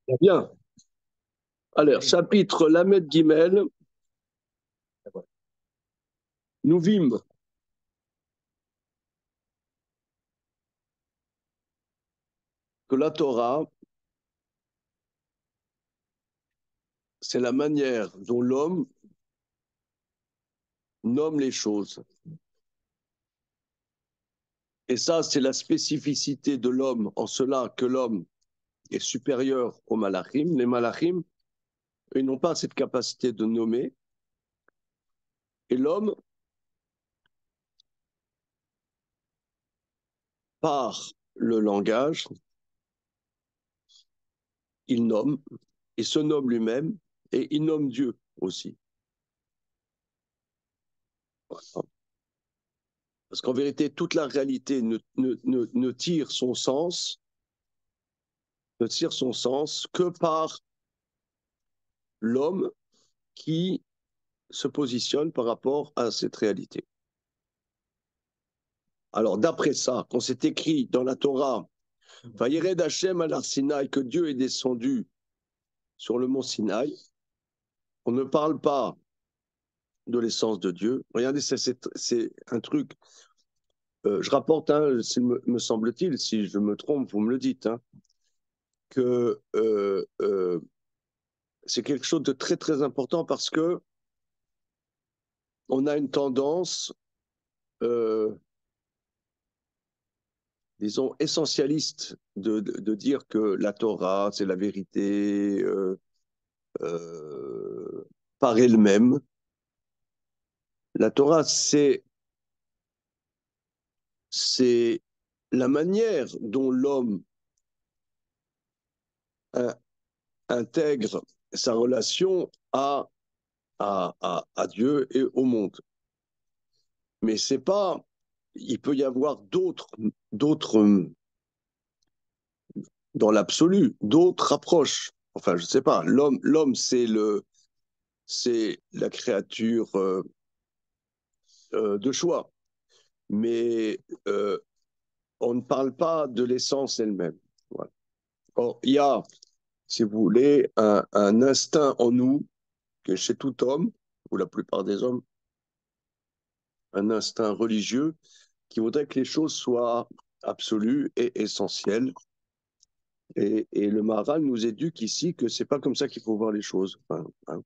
Bien. Alors, chapitre Lamed Gimel, nous vîmes que la Torah, c'est la manière dont l'homme nomme les choses. Et ça, c'est la spécificité de l'homme, en cela que l'homme est supérieur aux malachim. Les malachim, ils n'ont pas cette capacité de nommer. Et l'homme, par le langage, il nomme, il se nomme lui-même et il nomme Dieu aussi. Parce qu'en vérité, toute la réalité ne tire son sens, ne tire son sens que par l'homme qui se positionne par rapport à cette réalité. Alors, d'après ça, quand c'est écrit dans la Torah, Vayered Hashem al Sinaï, que Dieu est descendu sur le mont Sinaï, on ne parle pas de l'essence de Dieu. Regardez, c'est un truc, je rapporte, hein, me semble-t-il, si je me trompe, vous me le dites, hein, que c'est quelque chose de très très important parce que on a une tendance, euh, disons, essentialiste de dire que la Torah, c'est la vérité par elle-même. La Torah, c'est la manière dont l'homme intègre sa relation à Dieu et au monde. Mais c'est pas, il peut y avoir d'autres, dans l'absolu, d'autres approches. Enfin, je sais pas. L'homme, c'est la créature de choix. Mais on ne parle pas de l'essence elle-même. Voilà. Or, il y a, si vous voulez, un instinct en nous, que chez tout homme, ou la plupart des hommes, un instinct religieux qui voudrait que les choses soient absolues et essentielles. Et le Maharal nous éduque ici que c'est pas comme ça qu'il faut voir les choses. Enfin, hein,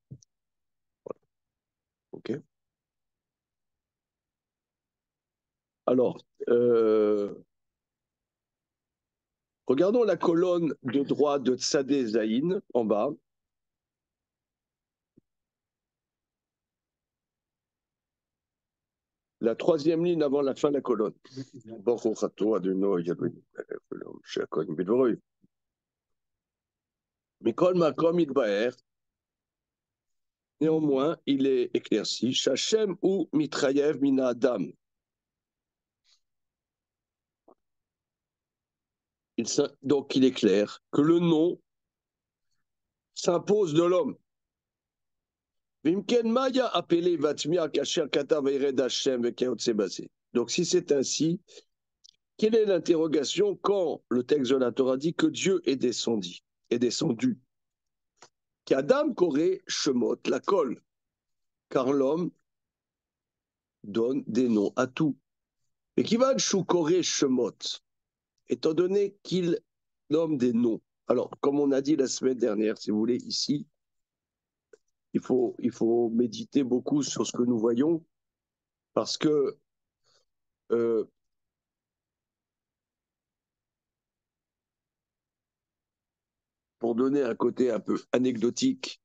ok. Alors, regardons la colonne de droite de Tzadé Zaïn en bas. La troisième ligne avant la fin de la colonne. Mikol Makom Idbaer, néanmoins, il est éclairci. Shachem ou Mitrayev Mina Adam. Donc, il est clair que le nom s'impose de l'homme. Vimken Maya appelé Vatmia Kasher Kata Veired Hashem Vekeotsebase. Donc, si c'est ainsi, quelle est l'interrogation quand le texte de la Torah dit que Dieu est descendu? Qu'Adam Koré Shemot la colle, car l'homme donne des noms à tout. Et qui va Koré Shemot, étant donné qu'il nomme des noms. Alors, comme on a dit la semaine dernière, si vous voulez, ici, il faut méditer beaucoup sur ce que nous voyons, parce que euh, pour donner un côté un peu anecdotique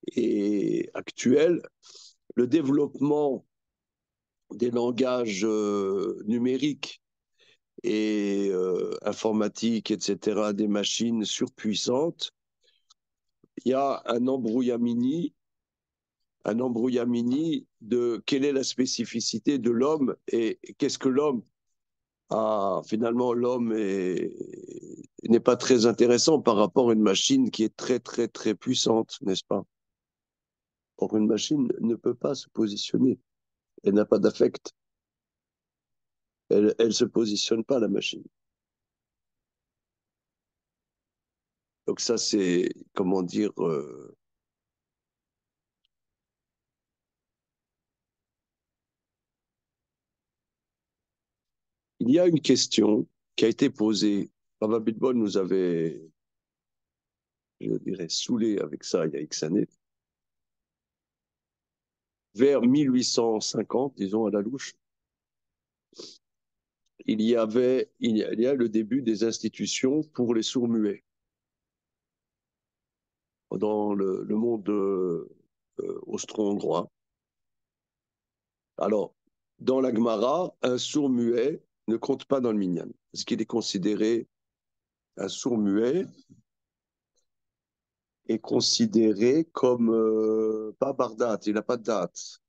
et actuel, le développement des langages numériques et informatiques, etc., des machines surpuissantes, il y a un embrouillamini de quelle est la spécificité de l'homme et qu'est-ce que l'homme a. Finalement, n'est pas très intéressant par rapport à une machine qui est très, très, très puissante, n'est-ce pas? Or, une machine ne peut pas se positionner. Elle n'a pas d'affect. Elle se positionne pas, la machine. Donc ça, c'est, comment dire, il y a une question qui a été posée. Baba Bitbol nous avait, je dirais, saoulé avec ça il y a X années. Vers 1850, disons à la louche, il y a le début des institutions pour les sourds-muets dans le monde austro-hongrois. Alors, dans la Gemara, un sourd-muet ne compte pas dans le minyan, parce qu'il est considéré, un sourd-muet est considéré comme pas bardat, il n'a pas de date.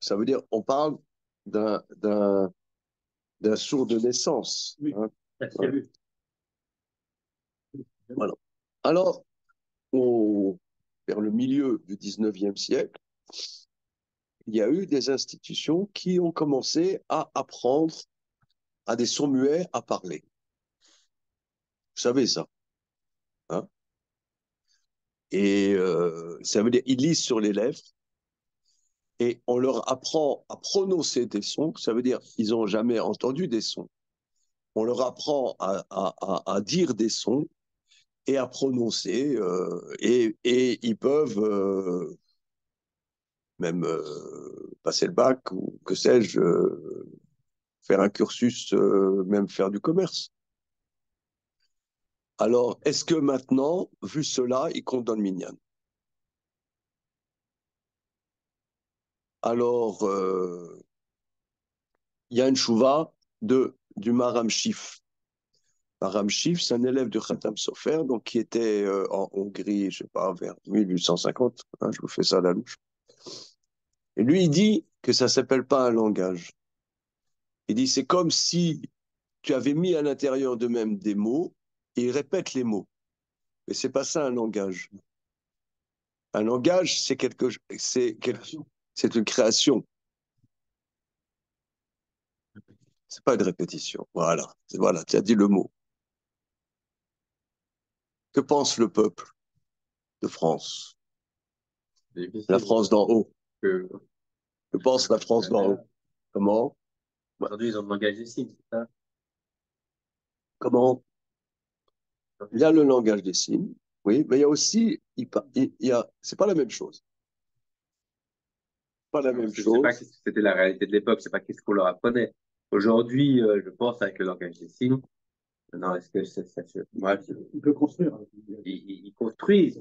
Ça veut dire, on parle d'un sourd de naissance. Oui. Hein. Ouais. Voilà. Alors, vers le milieu du 19e siècle, il y a eu des institutions qui ont commencé à apprendre à des sourds-muets à parler. Vous savez ça, hein? Et ça veut dire ils lisent sur les lèvres et on leur apprend à prononcer des sons. Ça veut dire ils n'ont jamais entendu des sons. On leur apprend à dire des sons et à prononcer et ils peuvent même passer le bac ou que sais-je, faire un cursus, même faire du commerce. Alors, est-ce que maintenant, vu cela, ils comptent dans le minyan? Alors, il y a une chouva du Maharam Shif. Maharam Shif, c'est un élève de Khatam Sofer, donc qui était en Hongrie, je ne sais pas, vers 1850, hein, je vous fais ça à la louche. Et lui, il dit que ça ne s'appelle pas un langage. Il dit, c'est comme si tu avais mis à l'intérieur d'eux-mêmes des mots, et ils répètent les mots. Mais c'est pas ça un langage. Un langage, c'est une création. C'est pas une répétition. Voilà. Voilà, tu as dit le mot. Que pense le peuple de France? La France d'en haut. Que pense la France d'en haut? Comment? Aujourd'hui, ils ont le langage des signes, c'est ça? Comment? Il y a le langage des signes, oui, mais il y a aussi, c'est pas la même chose. Pas la même Je ne sais pas chose. qu'est-ce que c'était la réalité de l'époque, je ne sais pas qu'est-ce qu'on leur apprenait. Aujourd'hui, je pense avec le langage des signes. Non, est-ce que moi, Il peut construire. ils construisent.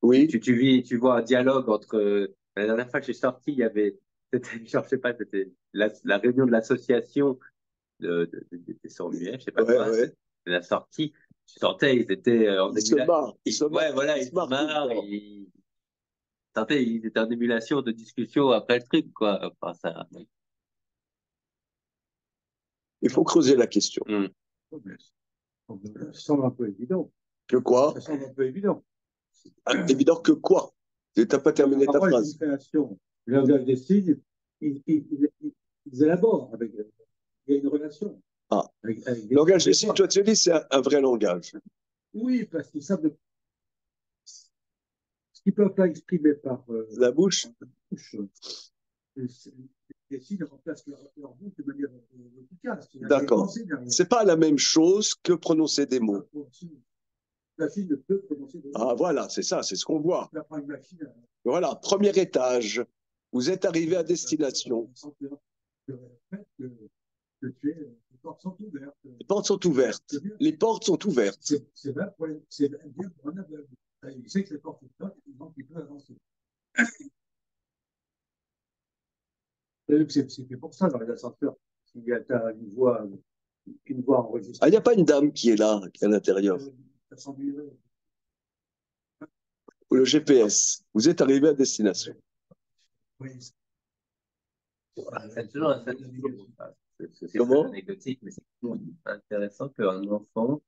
Oui. Tu vois un dialogue entre. La dernière fois que j'ai sorti, il y avait. C'était, genre, je sais pas, c'était la réunion de l'association des sourds-muets, je sais pas Ouais, quoi. ouais. La sortie, tu sentais, ils étaient en Ils se marrent. Ouais, voilà, ils se marrent. Sentais, ils étaient en émulation de discussion après le truc, quoi. Enfin, ça. Il faut creuser la question. Ça semble un peu évident. Que quoi? Ça semble un peu évident. Évident que quoi? Tu n'as pas terminé ta phrase. Création, le langage des signes, ils élaborent avec. Il y a une relation. Ah. Langage des signes, toi tu dis c'est un vrai langage. Oui, parce qu'ils savent ce qu'ils ne peuvent pas exprimer par la bouche. Les signes remplacent leur bouche de manière efficace. D'accord. C'est pas la même chose que prononcer des mots. La fille ne peut prononcer des mots. Ah voilà, c'est ça, c'est ce qu'on voit. Voilà, premier étage. Vous êtes arrivé à destination. Les portes sont ouvertes. Les portes sont ouvertes. Les portes sont ouvertes. C'est bien pour un aveugle. Il sait que les portes sont ouvertes, donc il peut avancer. C'est pour ça dans les ascenseurs, s'il y a une voix enregistrée. Ah, il n'y a pas une dame qui est là, qui est à l'intérieur. Le GPS. Vous êtes arrivé à destination. Oui. C'est anecdotique, mais c'est intéressant qu'un enfant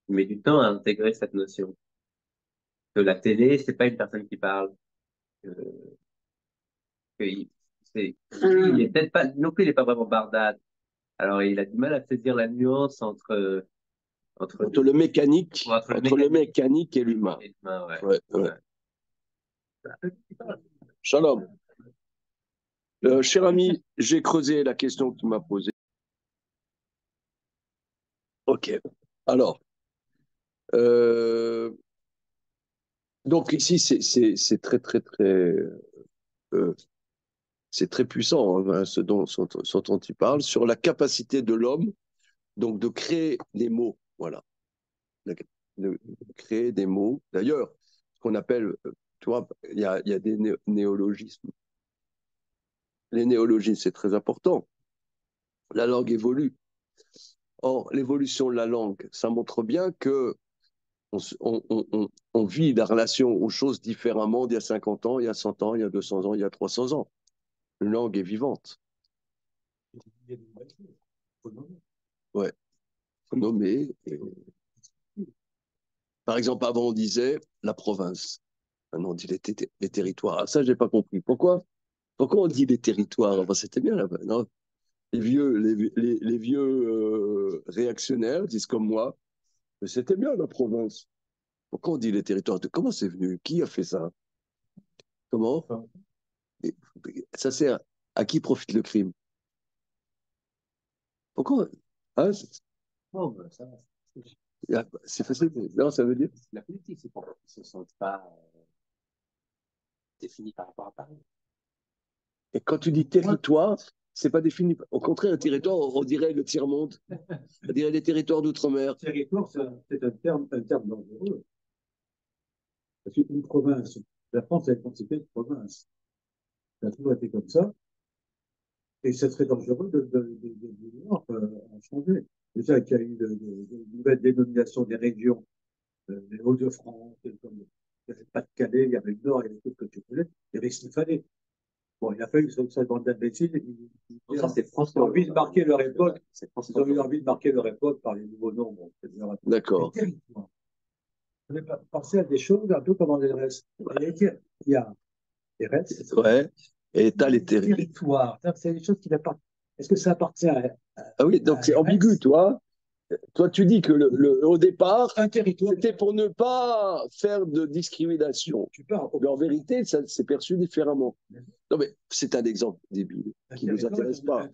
met du temps à intégrer cette notion. Que la télé, c'est pas une personne qui parle. Il est peut-être pas, non plus, il n'est pas vraiment bardade. Alors, il a du mal à saisir la nuance entre Entre le mécanique, entre le mécanique et l'humain. Ouais. Shalom. Cher ami, j'ai creusé la question que tu m'as posée. Ok. Alors, donc ici, c'est très, très, très, c'est très puissant, hein, ce dont tu parles, sur la capacité de l'homme, donc de créer des mots. Voilà. De créer des mots. D'ailleurs, ce qu'on appelle, tu vois, il y a des néologismes. Les néologismes, c'est très important. La langue évolue. Or, l'évolution de la langue, ça montre bien que on vit la relation aux choses différemment d'il y a 50 ans, il y a 100 ans, il y a 200 ans, il y a 300 ans. Une langue est vivante. Ouais. Faut nommer. Par exemple, avant, on disait la province. Maintenant, on dit les territoires. Ah, ça, je n'ai pas compris. Pourquoi on dit les territoires? Ben, c'était bien là-bas. Non, les vieux réactionnaires disent comme moi, mais c'était bien la province. Pourquoi on dit les territoires? Comment c'est venu? Qui a fait ça? Comment? Et ça sert à qui profite le crime? Pourquoi? Hein, Non, ben, ça va. c'est facile. Non, ça veut dire? La politique, c'est pour qu'ils ne se sentent pas définis par rapport à Paris. Et quand tu dis territoire, c'est pas défini. Au contraire, un territoire, on dirait le tiers-monde. On dirait les territoires d'outre-mer. Territoire, c'est un terme dangereux. Parce qu'une province, la France est considérée une province. Ça a toujours été comme ça. Et ça serait dangereux de vouloir en changer. C'est ça qu'il y a eu de nouvelles dénominations des régions, les Hauts-de-France, il y avait Pas-de-Calais, il y avait le Nord, il y avait tout ce que tu voulais, il y avait ce qu'il fallait. Bon, il a fallu que ça bande d'imbéciles. Ils ont envie de marquer leur époque. Ils ont eu envie de marquer leur époque par les nouveaux noms. Bon, d'accord. On n'est pas pensé à des choses un peu comme dans les restes. Il y a des restes. Ouais. Et tu as les territoires. C'est des choses qui n'appartiennent. Est-ce que ça appartient à. Ah oui, donc c'est ambigu, toi. Toi, tu dis que au départ, c'était pour ne pas faire de discrimination. Mais en vérité, ça s'est perçu différemment. Non, mais c'est un exemple débile qui ne nous intéresse pas.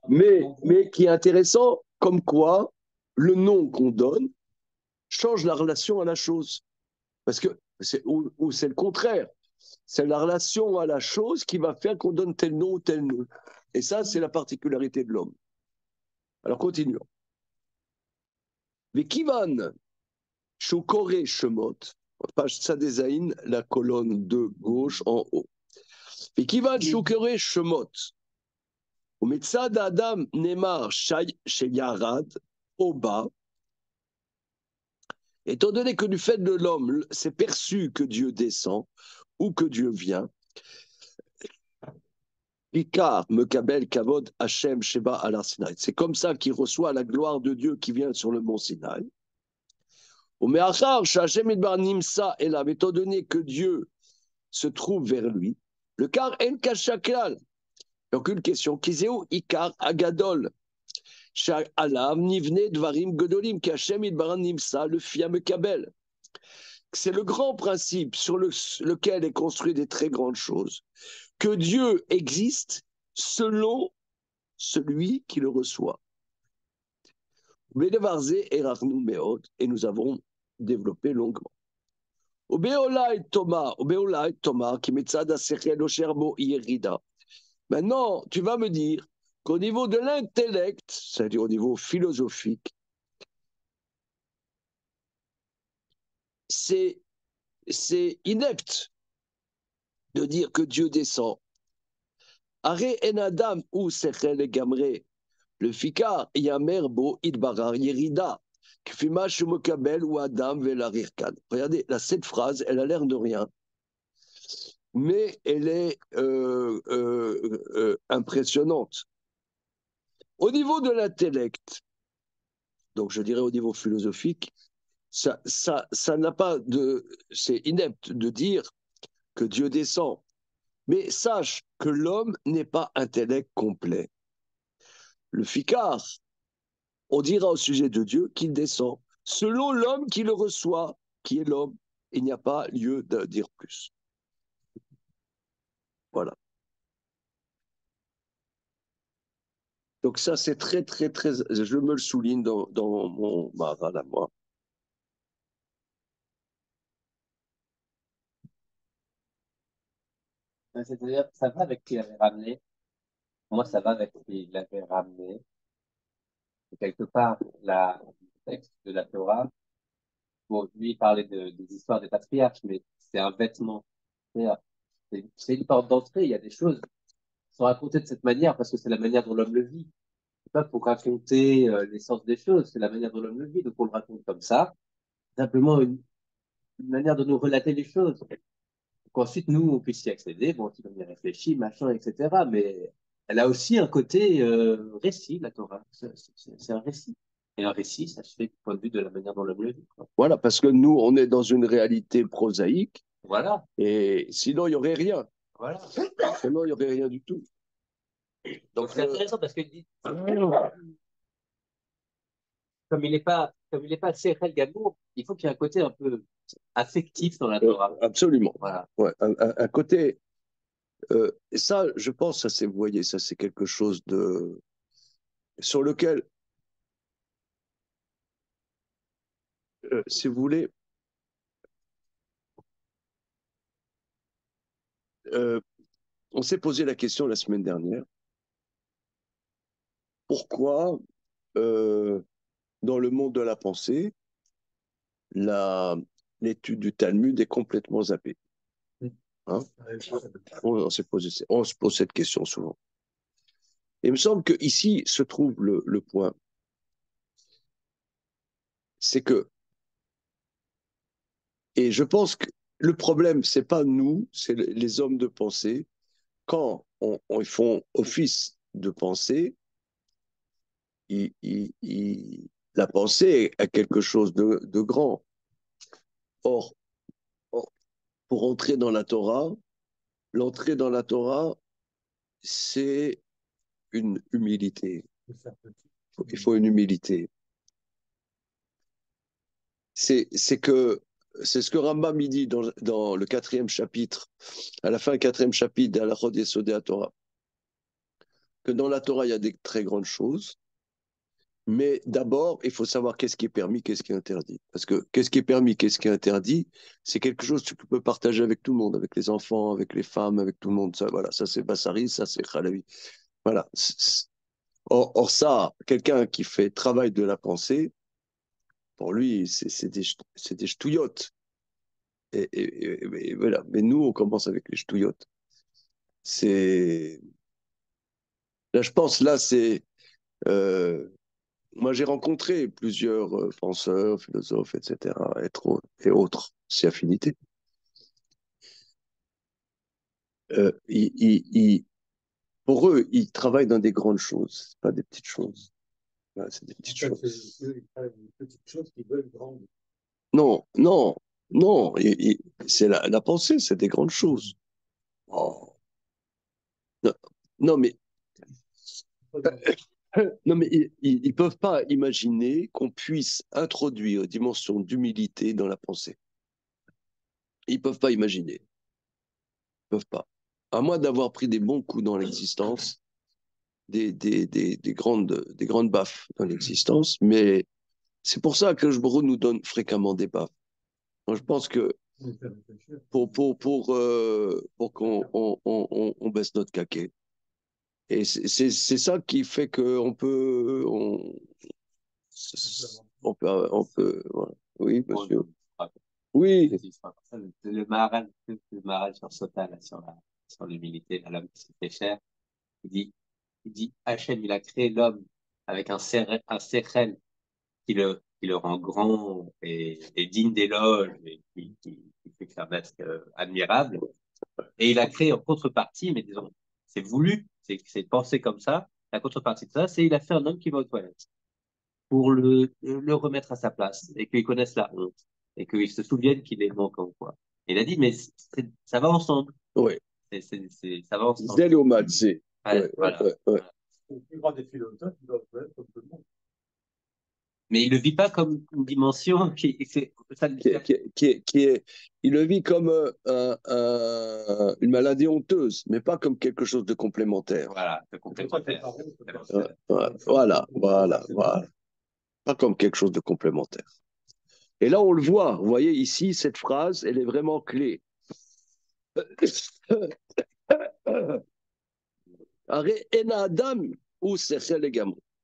Mais qui est intéressant, comme quoi le nom qu'on donne change la relation à la chose. Parce que c'est le contraire. C'est la relation à la chose qui va faire qu'on donne tel nom ou tel nom. Et ça, c'est la particularité de l'homme. Alors, continuons. Vekivan, Shokore Shemot, page Sadezaïn, la colonne de gauche en haut. Vekivan, Shokore Shemot, Umetzad Adam Nemar Sheyarad, au bas, étant donné que du fait de l'homme, c'est perçu que Dieu descend ou que Dieu vient, Ikar Mekabel Kavod Hashem Sheba Alar Sinai. C'est comme ça qu'il reçoit la gloire de Dieu qui vient sur le mont Sinaï. Étant donné que Dieu se trouve vers lui, le car en kashaklal. Donc une question. Kizeu Ikar Agadol. Alav Nivne Dvarim Godolim Kashem Idbaran Nimsa le Fia Mekabel. C'est le grand principe sur lequel est construit des très grandes choses. Que Dieu existe selon celui qui le reçoit. Et nous avons développé longuement. Maintenant, tu vas me dire qu'au niveau de l'intellect, c'est-à-dire au niveau philosophique, c'est inepte de dire que Dieu descend. Are en Adam ou sechel gamre, le fikar yamer bo idbarar yerida. Ou Adam regardez, cette phrase, elle a l'air de rien, mais elle est impressionnante. Au niveau de l'intellect, donc je dirais au niveau philosophique, ça n'a pas de. C'est inepte de dire que Dieu descend. Mais sache que l'homme n'est pas intellect complet. Le fikar, on dira au sujet de Dieu qu'il descend. selon l'homme qui le reçoit, qui est l'homme. Il n'y a pas lieu de dire plus. Voilà. Donc ça, c'est très, très, très... Je me le souligne dans mon maral à moi. C'est-à-dire, ça va avec ce qu'il avait ramené. Moi, ça va avec ce qu'il avait ramené. Et quelque part, le texte de la Torah, bon, lui, il parlait des histoires des patriarches, mais c'est un vêtement. C'est une porte d'entrée. Il y a des choses qui sont racontées de cette manière parce que c'est la manière dont l'homme le vit. C'est pas pour raconter l'essence des choses, c'est la manière dont l'homme le vit. Donc on le raconte comme ça. Simplement une manière de nous relater les choses. Qu'ensuite, nous, on puisse y accéder, bon, si on y réfléchit, machin, etc. Mais elle a aussi un côté récit, la Torah. C'est un récit. Et un récit, ça se fait du point de vue de la manière dont l'homme le vit, quoi. Voilà, parce que nous, on est dans une réalité prosaïque, Voilà, et sinon, il n'y aurait rien. voilà. Sinon, il n'y aurait rien du tout. Donc c'est intéressant parce que comme il n'est pas Sechel Gamour, il faut qu'il y ait un côté un peu affectif dans la Torah. Absolument. Voilà. Ouais, un côté... et ça, je pense, ça c'est, vous voyez, ça c'est quelque chose de... sur lequel, si vous voulez, euh, on s'est posé la question la semaine dernière, pourquoi, euh, dans le monde de la pensée, la, l'étude du Talmud est complètement zappée. Hein? On se pose cette question souvent. Et il me semble qu'ici se trouve le point. C'est que, et je pense que le problème, c'est pas nous, c'est les hommes de pensée. Quand ils font office de pensée, la pensée est quelque chose de grand. Or, pour entrer dans la Torah, l'entrée dans la Torah, c'est une humilité. Il faut une humilité. C'est que c'est ce que Rambam dit dans le 4e chapitre, à la fin du 4e chapitre d'Halachot Yesodei HaTorah, que dans la Torah, il y a des très grandes choses, mais d'abord, il faut savoir qu'est-ce qui est permis, qu'est-ce qui est interdit. Parce que qu'est-ce qui est permis, qu'est-ce qui est interdit, c'est quelque chose que tu peux partager avec tout le monde, avec les enfants, avec les femmes, avec tout le monde. Ça, voilà, ça c'est Bassari, ça c'est Khalavi. Voilà. Or ça, quelqu'un qui fait travail de la pensée, pour lui, c'est des ch'touillottes. Et voilà. Mais nous, on commence avec les ch'touillottes. C'est... Là, je pense, là, c'est... moi, j'ai rencontré plusieurs penseurs, philosophes, etc., et autres, c'est affinité. Pour eux, ils travaillent dans des grandes choses, pas des petites choses. Voilà, c'est des petites choses. C'est des petites choses qui veulent grandes. Non, non, non. C'est la pensée, c'est des grandes choses. Oh. Non, non, mais non, mais ils peuvent pas imaginer qu'on puisse introduire une dimension d'humilité dans la pensée. Ils peuvent pas imaginer. Ils peuvent pas. À moins d'avoir pris des bons coups dans l'existence, des grandes baffes dans l'existence, mais c'est pour ça que Jboro nous donne fréquemment des baffes. Donc, je pense que pour qu'on on baisse notre caquet. Et c'est ça qui fait qu'on peut, on peut, voilà. Oui, monsieur. Oui, Le Maharal sur Sota, là, sur l'humilité, là, l'homme qui se fait cher, il dit, Hachem, il a créé l'homme avec un sechel qui le rend grand et digne d'éloge et qui fait faire d'être admirable. Et il a créé en contrepartie, mais disons, c'est voulu, c'est pensé comme ça. La contrepartie de ça, c'est il a fait un homme qui va aux toilettes pour le remettre à sa place et qu'il connaisse la honte et qu'il se souvienne qu'il est manquant, quoi. Et il a dit, mais ça va ensemble. oui. Ça va ensemble. Zèle au mal, c'est. Ouais, voilà. Ouais. Le plus grand des philosophes, ils doivent être comme tout le monde. Mais il le vit pas comme une dimension Il le vit comme une maladie honteuse, mais pas comme quelque chose de complémentaire. Voilà, de complémentaire. Voilà. Pas comme quelque chose de complémentaire. Et là, on le voit. Vous voyez ici, cette phrase, elle est vraiment clé.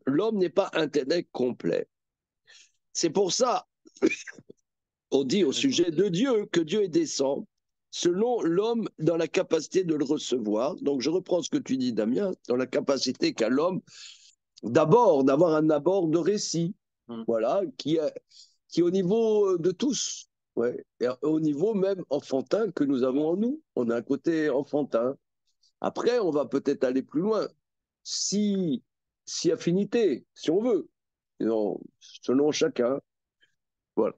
L'homme n'est pas intellect complet. C'est pour ça, on dit au sujet de Dieu que Dieu est descend selon l'homme dans la capacité de le recevoir. Donc je reprends ce que tu dis, Damien, dans la capacité qu'a l'homme d'abord d'avoir un abord de récit, voilà, qui est au niveau de tous, ouais, et au niveau même enfantin que nous avons en nous. On a un côté enfantin. Après, on va peut-être aller plus loin, si affinité, si on veut, selon chacun. Voilà.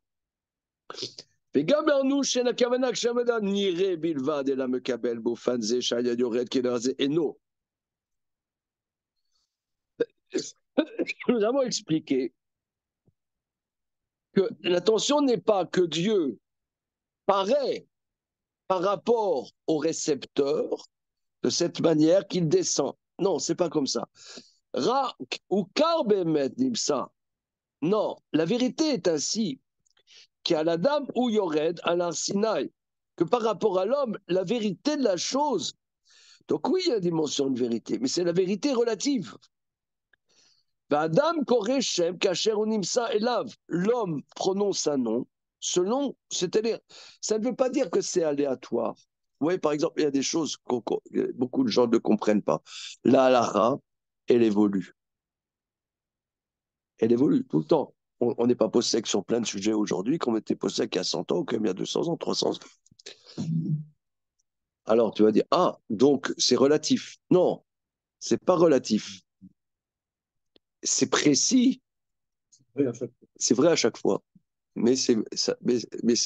וגם לנו שאין הכוונה כשהמדע נראה בלבד אלא מקבל באופן זה שהיד יורד כדבר זה אינו. Nous avons expliqué que l'intention n'est pas que Dieu paraît par rapport au récepteur de cette manière qu'il descend. Non, c'est pas comme ça. Ra ou karbemet nimsa. Non, la vérité est ainsi qu'à la dame ou Yored à l'Arsinaï, que par rapport à l'homme, la vérité de la chose. Donc oui, il y a une dimension de vérité, mais c'est la vérité relative. Adam Koreshem Kacher Unimsa Elav. L'homme prononce un nom selon, c'est-à-dire, ça ne veut pas dire que c'est aléatoire. Vous voyez, par exemple, il y a des choses que beaucoup de gens ne comprennent pas. La halakha, elle évolue. Elle évolue tout le temps. On n'est pas possèque sur plein de sujets aujourd'hui qu'on était possèque il y a 100 ans ou comme il y a 200 ans, 300 ans. Alors tu vas dire, ah, donc c'est relatif. Non, c'est pas relatif. C'est précis. C'est vrai à chaque fois. Mais c'est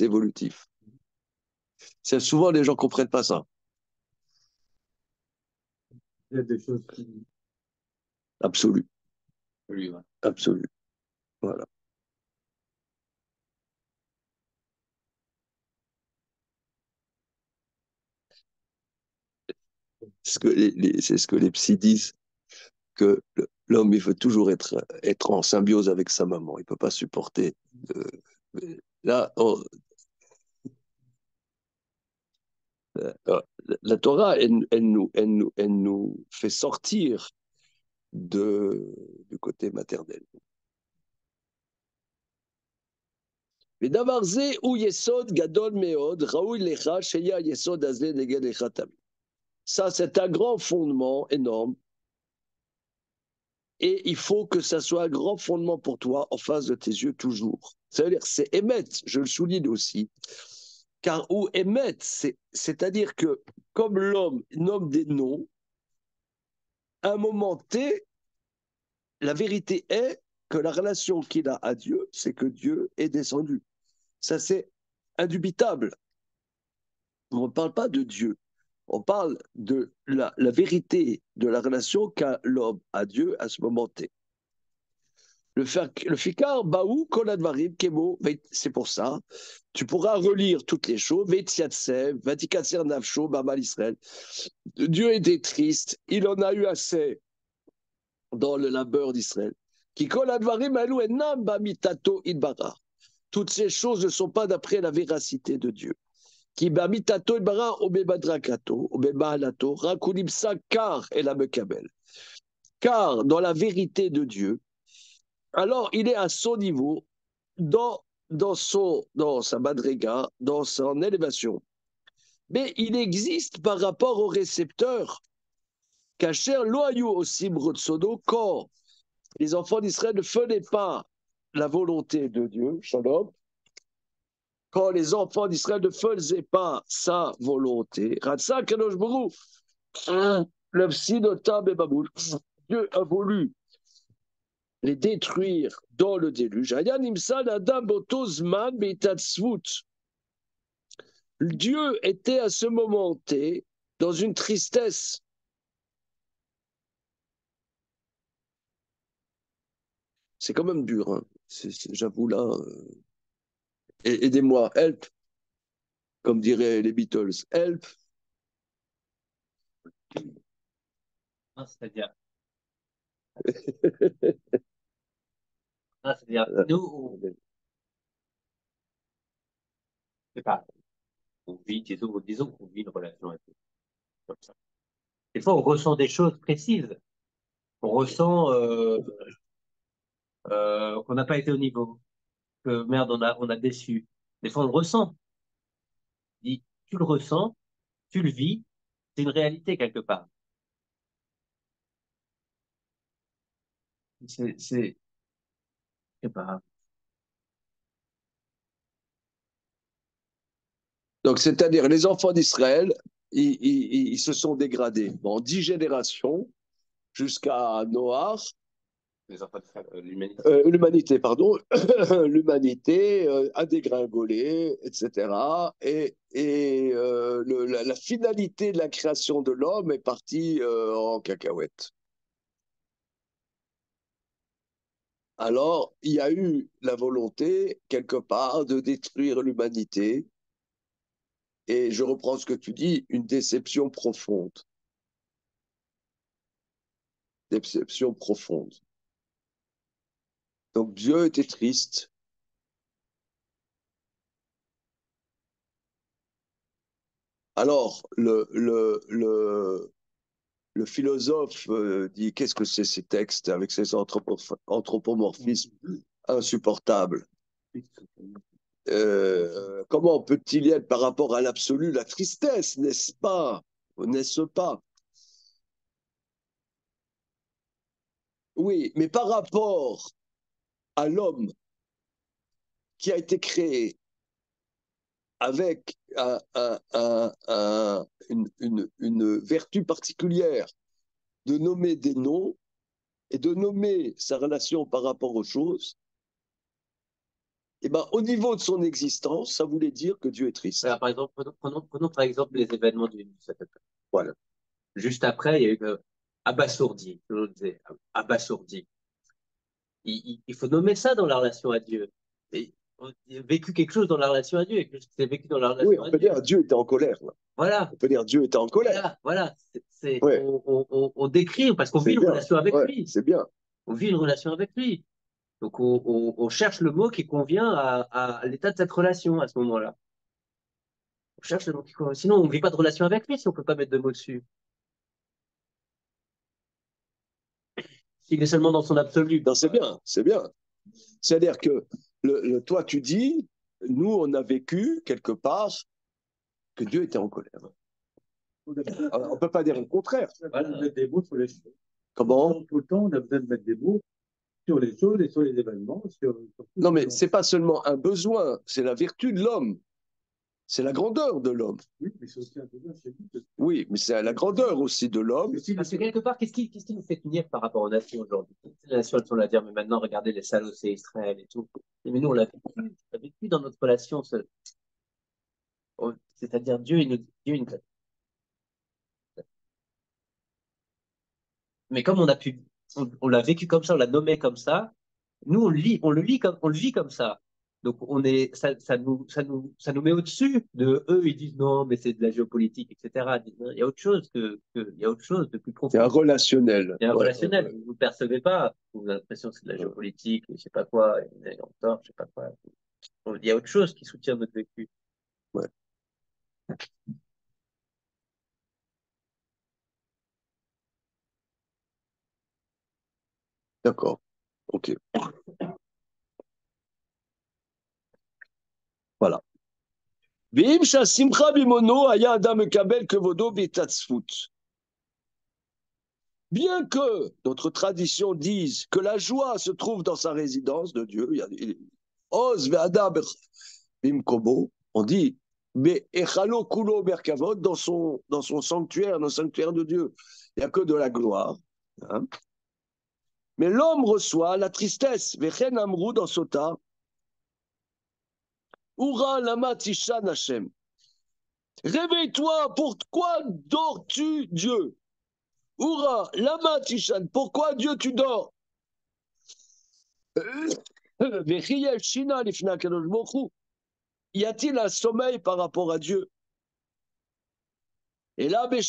évolutif. Souvent, les gens ne comprennent pas ça. Il y a des choses qui... Absolu. Oui, ouais. Absolu. Voilà. C'est ce que les psys disent, que l'homme, il veut toujours être en symbiose avec sa maman. Il ne peut pas supporter. Là, la Torah, elle nous fait sortir du côté maternel. ודבר זה הוא יסוד גדול מאוד, ראוי לך שיהיה היסוד הזה נגד לך תמיד. Ça, c'est un grand fondement énorme. Et il faut que ça soit un grand fondement pour toi en face de tes yeux toujours. Ça veut dire, c'est émet, je le souligne aussi. Car ou émet, c'est-à-dire que comme l'homme nomme des noms, à un moment T, la vérité est que la relation qu'il a à Dieu, c'est que Dieu est descendu. Ça, c'est indubitable. On ne parle pas de Dieu. On parle de la vérité de la relation qu'a l'homme à Dieu à ce moment T. Le fikar, baou, koladvarim, kemo, c'est pour ça. Tu pourras relire toutes les choses. Vetiatsev, vatikatser nafsho, babal Israël. Dieu était triste. Il en a eu assez dans le labeur d'Israël. Qui koladvarim alou enam bamitato idbara. Toutes ces choses ne sont pas d'après la véracité de Dieu. Qui bamitato idbara obebadrakato, obebahalato, rakulibsa kar et la mekabel. Car dans la vérité de Dieu, alors il est à son niveau, dans sa madriga, dans son élévation. Mais il existe par rapport au récepteur, Kacher loyou aussi brotsodo, quand les enfants d'Israël ne faisaient pas la volonté de Dieu, shalom, quand les enfants d'Israël ne faisaient pas sa volonté, Ratsa Kadosh Baruch, Dieu a voulu les détruire dans le déluge. Dieu était à ce moment T dans une tristesse. C'est quand même dur. Hein. J'avoue là, aidez-moi, help, comme diraient les Beatles, help. C'est-à-dire, nous, c'est pas, disons qu'on vit une relation avec eux, comme ça. Des fois, on ressent des choses précises. On ressent qu'on n'a pas été au niveau, que merde, on a déçu. Des fois, on le ressent. Tu le ressens, tu le vis, c'est une réalité quelque part. Je sais pas. Donc, c'est-à-dire, les enfants d'Israël, ils se sont dégradés. Bon, 10 générations jusqu'à Noach. Les enfants l'humanité. L'humanité, pardon, l'humanité a dégringolé, etc. La finalité de la création de l'homme est partie en cacahuète. Alors, il y a eu la volonté, quelque part, de détruire l'humanité. Et je reprends ce que tu dis, une déception profonde. Déception profonde. Donc Dieu était triste. Alors, le philosophe dit, qu'est-ce que c'est ces textes avec ces anthropomorphismes insupportables? Comment peut-il y être par rapport à l'absolu la tristesse, n'est-ce pas? N'est-ce pas? Oui, mais par rapport à l'homme qui a été créé avec une vertu particulière de nommer des noms et de nommer sa relation par rapport aux choses, et ben, au niveau de son existence, ça voulait dire que Dieu est triste. Alors, par exemple, prenons par exemple les événements du septembre. Voilà. Juste après, il y a eu abasourdi, je disais, abasourdi. Il faut nommer ça dans la relation à Dieu. Et on a vécu quelque chose dans la relation à Dieu, et que c'est vécu dans la relation oui, on peut dire Dieu était en colère. Là. Voilà. On peut dire Dieu était en colère. Voilà. Ouais. On décrit, parce qu'on vit une relation avec lui. C'est bien. On vit une relation avec lui. Donc on cherche le mot qui convient à l'état de cette relation à ce moment-là. On cherche le mot qui convient. Sinon, on ne vit pas de relation avec lui si on ne peut pas mettre de mots dessus. S'il est seulement dans son absolu. Non, c'est bien, c'est bien. C'est-à-dire que toi, tu dis, nous, on a vécu quelque part que Dieu était en colère. Alors, on ne peut pas dire le contraire. On a besoin de mettre des mots sur les choses. Comment? Tout le temps, on a besoin de mettre des mots sur les choses et sur les événements. Non, mais ce n'est pas seulement un besoin, c'est la vertu de l'homme. C'est la grandeur de l'homme. Oui, mais c'est aussi un besoin chez nous. Oui, mais c'est la grandeur aussi de l'homme. Parce que quelque part, qu'est-ce qui nous fait tenir par rapport aux nations aujourd'hui? Les nations, elles sont là à dire, mais maintenant, regardez les salauds, c'est Israël et tout. Mais nous, on l'a vécu dans notre relation. C'est-à-dire, Dieu, il nous. Mais comme on l'a vécu comme ça, on l'a nommé comme ça, nous, on le vit comme ça. Donc, ça nous met au-dessus de eux, ils disent non, mais c'est de la géopolitique, etc. Il y a autre chose il y a autre chose de plus profond. Il y a un relationnel. Il y a un relationnel. Vous ne percevez pas. Vous avez l'impression que c'est de la géopolitique, je ne sais pas quoi, je ne sais pas quoi. Il y a autre chose qui soutient notre vécu. Ouais. D'accord. Ok. Voilà. Bien que notre tradition dise que la joie se trouve dans sa résidence de Dieu, on dit mais dans son sanctuaire, dans le sanctuaire de Dieu, il n'y a que de la gloire. Hein? Mais l'homme reçoit la tristesse. Vechen amrou dans Sota. Ura lama tishan Hashem. Réveille-toi, pourquoi dors-tu, Dieu? Ura lama tishan, pourquoi Dieu tu dors? Y a-t-il un sommeil par rapport à Dieu? Et là, mais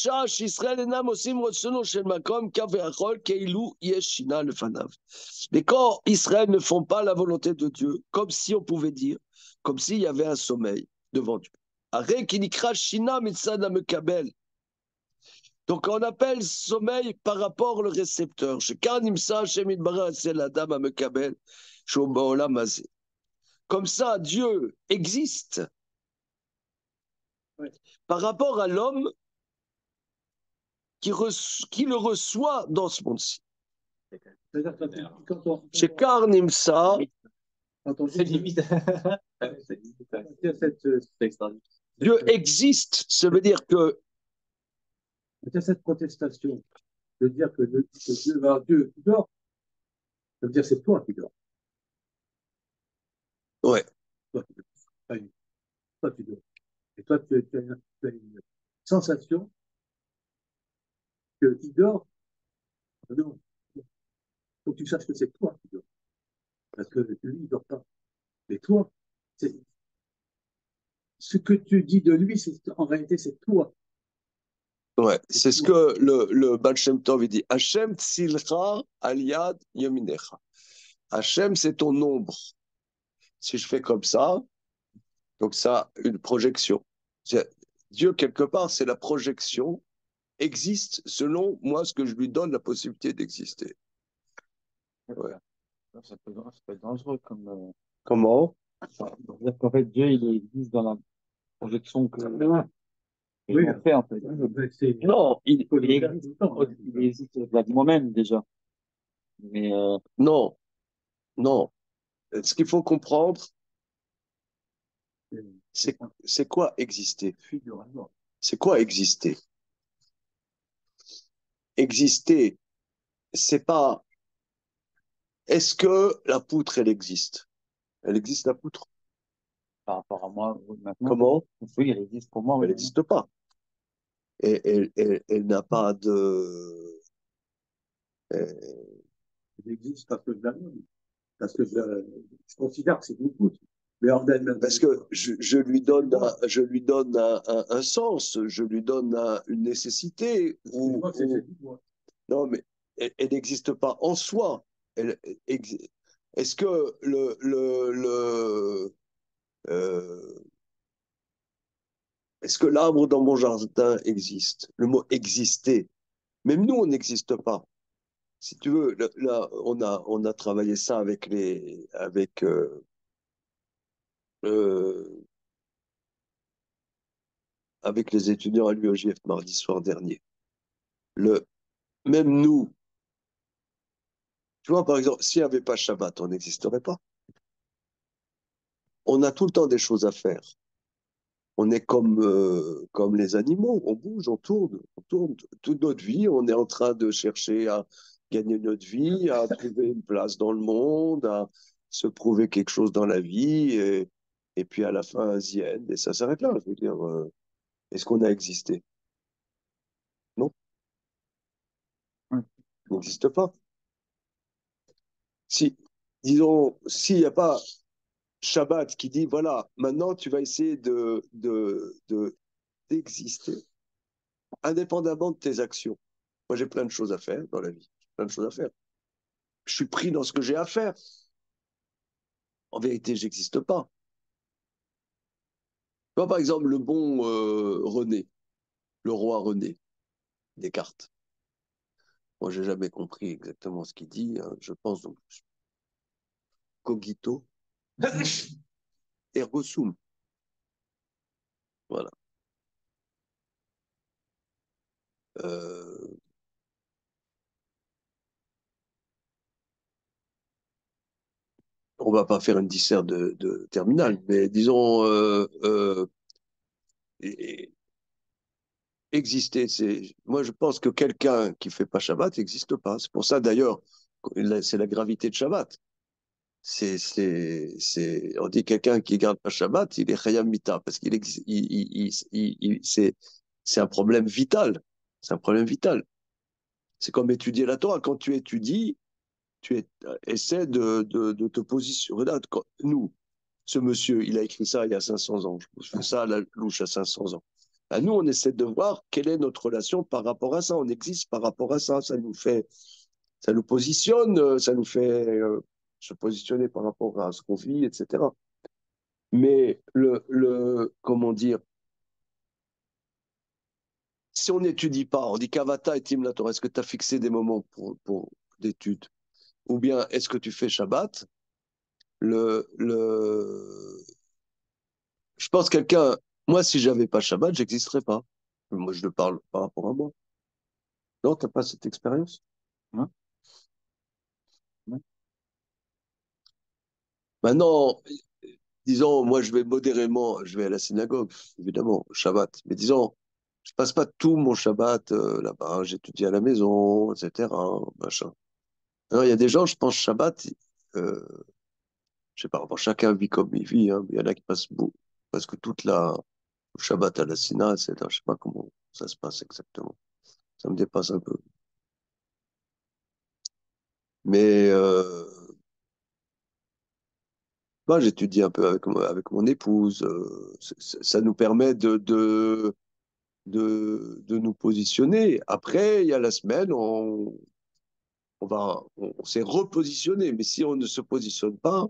quand Israël ne font pas la volonté de Dieu, comme si on pouvait dire, comme s'il y avait un sommeil devant Dieu. Donc on appelle sommeil par rapport au récepteur. Comme ça, Dieu existe par rapport à l'homme qui le reçoit dans ce monde-ci. C'est-à-dire quand on, Chez Karnimsa, quand on C'est dit limite. qu'il y a Dieu existe, ça veut dire que cette protestation de dire que Dieu va Dieu qui dort, ça veut dire c'est toi qui dors. ouais, Toi qui dors. Toi qui dors. Et toi, tu as une sensation qu'il dort. Non, il faut que tu saches que c'est toi qui dors. Parce que lui, il ne dort pas. Mais toi, ce que tu dis de lui, en réalité, c'est toi. ouais, c'est ce que le Baal Shem Tov il dit. Hashem tzilcha aliad yaminecha. Hashem, c'est ton ombre. Si je fais comme ça, donc ça, une projection. Dieu, quelque part, c'est la projection, existe selon moi ce que je lui donne la possibilité d'exister. Ouais. Ça peut être dangereux comme. Comment? C'est-à-dire qu'en fait, Dieu, il existe dans la projection que Oui, l'on fait, en fait. Non, Il existe au-delà du moi-même, déjà. Mais non, non. Ce qu'il faut comprendre, c'est quoi exister? C'est quoi exister? Exister, c'est pas. Est-ce que la poutre, elle existe? Elle existe, la poutre? par rapport à moi, maintenant, Comment? oui, il existe pour moi, oui. Elle n'existe pas. Et elle n'a pas de. Il existe parce que je l'aime. Parce que je considère que c'est une poutre. Mais en elle-même. Parce que je lui donne un sens, je lui donne une nécessité. Non, mais elle n'existe pas en soi. Est-ce que est-ce que l'arbre dans mon jardin existe? Le mot exister. Même nous, on n'existe pas. Si tu veux, là, on a travaillé ça euh, avec les étudiants à l'UEJF mardi soir dernier. Même nous, tu vois, par exemple, s'il n'y avait pas Shabbat, on n'existerait pas. On a tout le temps des choses à faire. On est comme les animaux, on bouge, on tourne toute notre vie, on est en train de chercher à gagner notre vie, à trouver une place dans le monde, à se prouver quelque chose dans la vie, et puis à la fin, the end, et ça s'arrête là. Je veux dire, est-ce qu'on a existé? Non, Ouais. on n'existe pas. Si, disons, s'il n'y a pas Shabbat qui dit, voilà, maintenant tu vas essayer d'exister indépendamment de tes actions. Moi, j'ai plein de choses à faire dans la vie, plein de choses à faire. Je suis pris dans ce que j'ai à faire. En vérité, j'existe pas. Tu vois, par exemple, le bon René, le roi René Descartes. Moi, j'ai jamais compris exactement ce qu'il dit. Hein. Je pense donc cogito ergo sum. Voilà. Euh, on va pas faire une dissert de terminale, mais disons exister. Moi, je pense que quelqu'un qui fait pas Shabbat n'existe pas. C'est pour ça d'ailleurs, c'est la gravité de Shabbat. On dit quelqu'un qui garde pas Shabbat, il est Chayam Mita, parce qu'il c'est un problème vital. C'est un problème vital. C'est comme étudier la Torah. Quand tu étudies, essaies de te positionner. Regarde, nous, ce monsieur, il a écrit ça il y a 500 ans. Je fais ça à la louche à 500 ans. À nous, on essaie de voir quelle est notre relation par rapport à ça. On existe par rapport à ça. Ça nous positionne, ça nous fait se positionner par rapport à ce qu'on vit, etc. Mais comment dire, si on n'étudie pas, on dit Kavata et Tim la Torah, est-ce que tu as fixé des moments d'études? Ou bien est-ce que tu fais Shabbat? Je pense quelqu'un, moi, si j'avais pas Shabbat, j'existerais pas. Moi, je le parle par rapport à moi. Non, t'as pas cette expérience? Hein? Ouais. Maintenant, disons, moi, je vais modérément, je vais à la synagogue, évidemment, Shabbat. Mais disons, je passe pas tout mon Shabbat là-bas, j'étudie à la maison, etc. Machin. Alors, il y a des gens, je pense, Shabbat, euh, je sais pas, bon, chacun vit comme il vit, hein, mais il y en a qui passent presque toute le Shabbat à la Sina, etc. Je sais pas comment ça se passe exactement. Ça me dépasse un peu. Mais moi, j'étudie un peu avec mon épouse. Ça nous permet de nous positionner. Après, il y a la semaine, on s'est repositionné. Mais si on ne se positionne pas,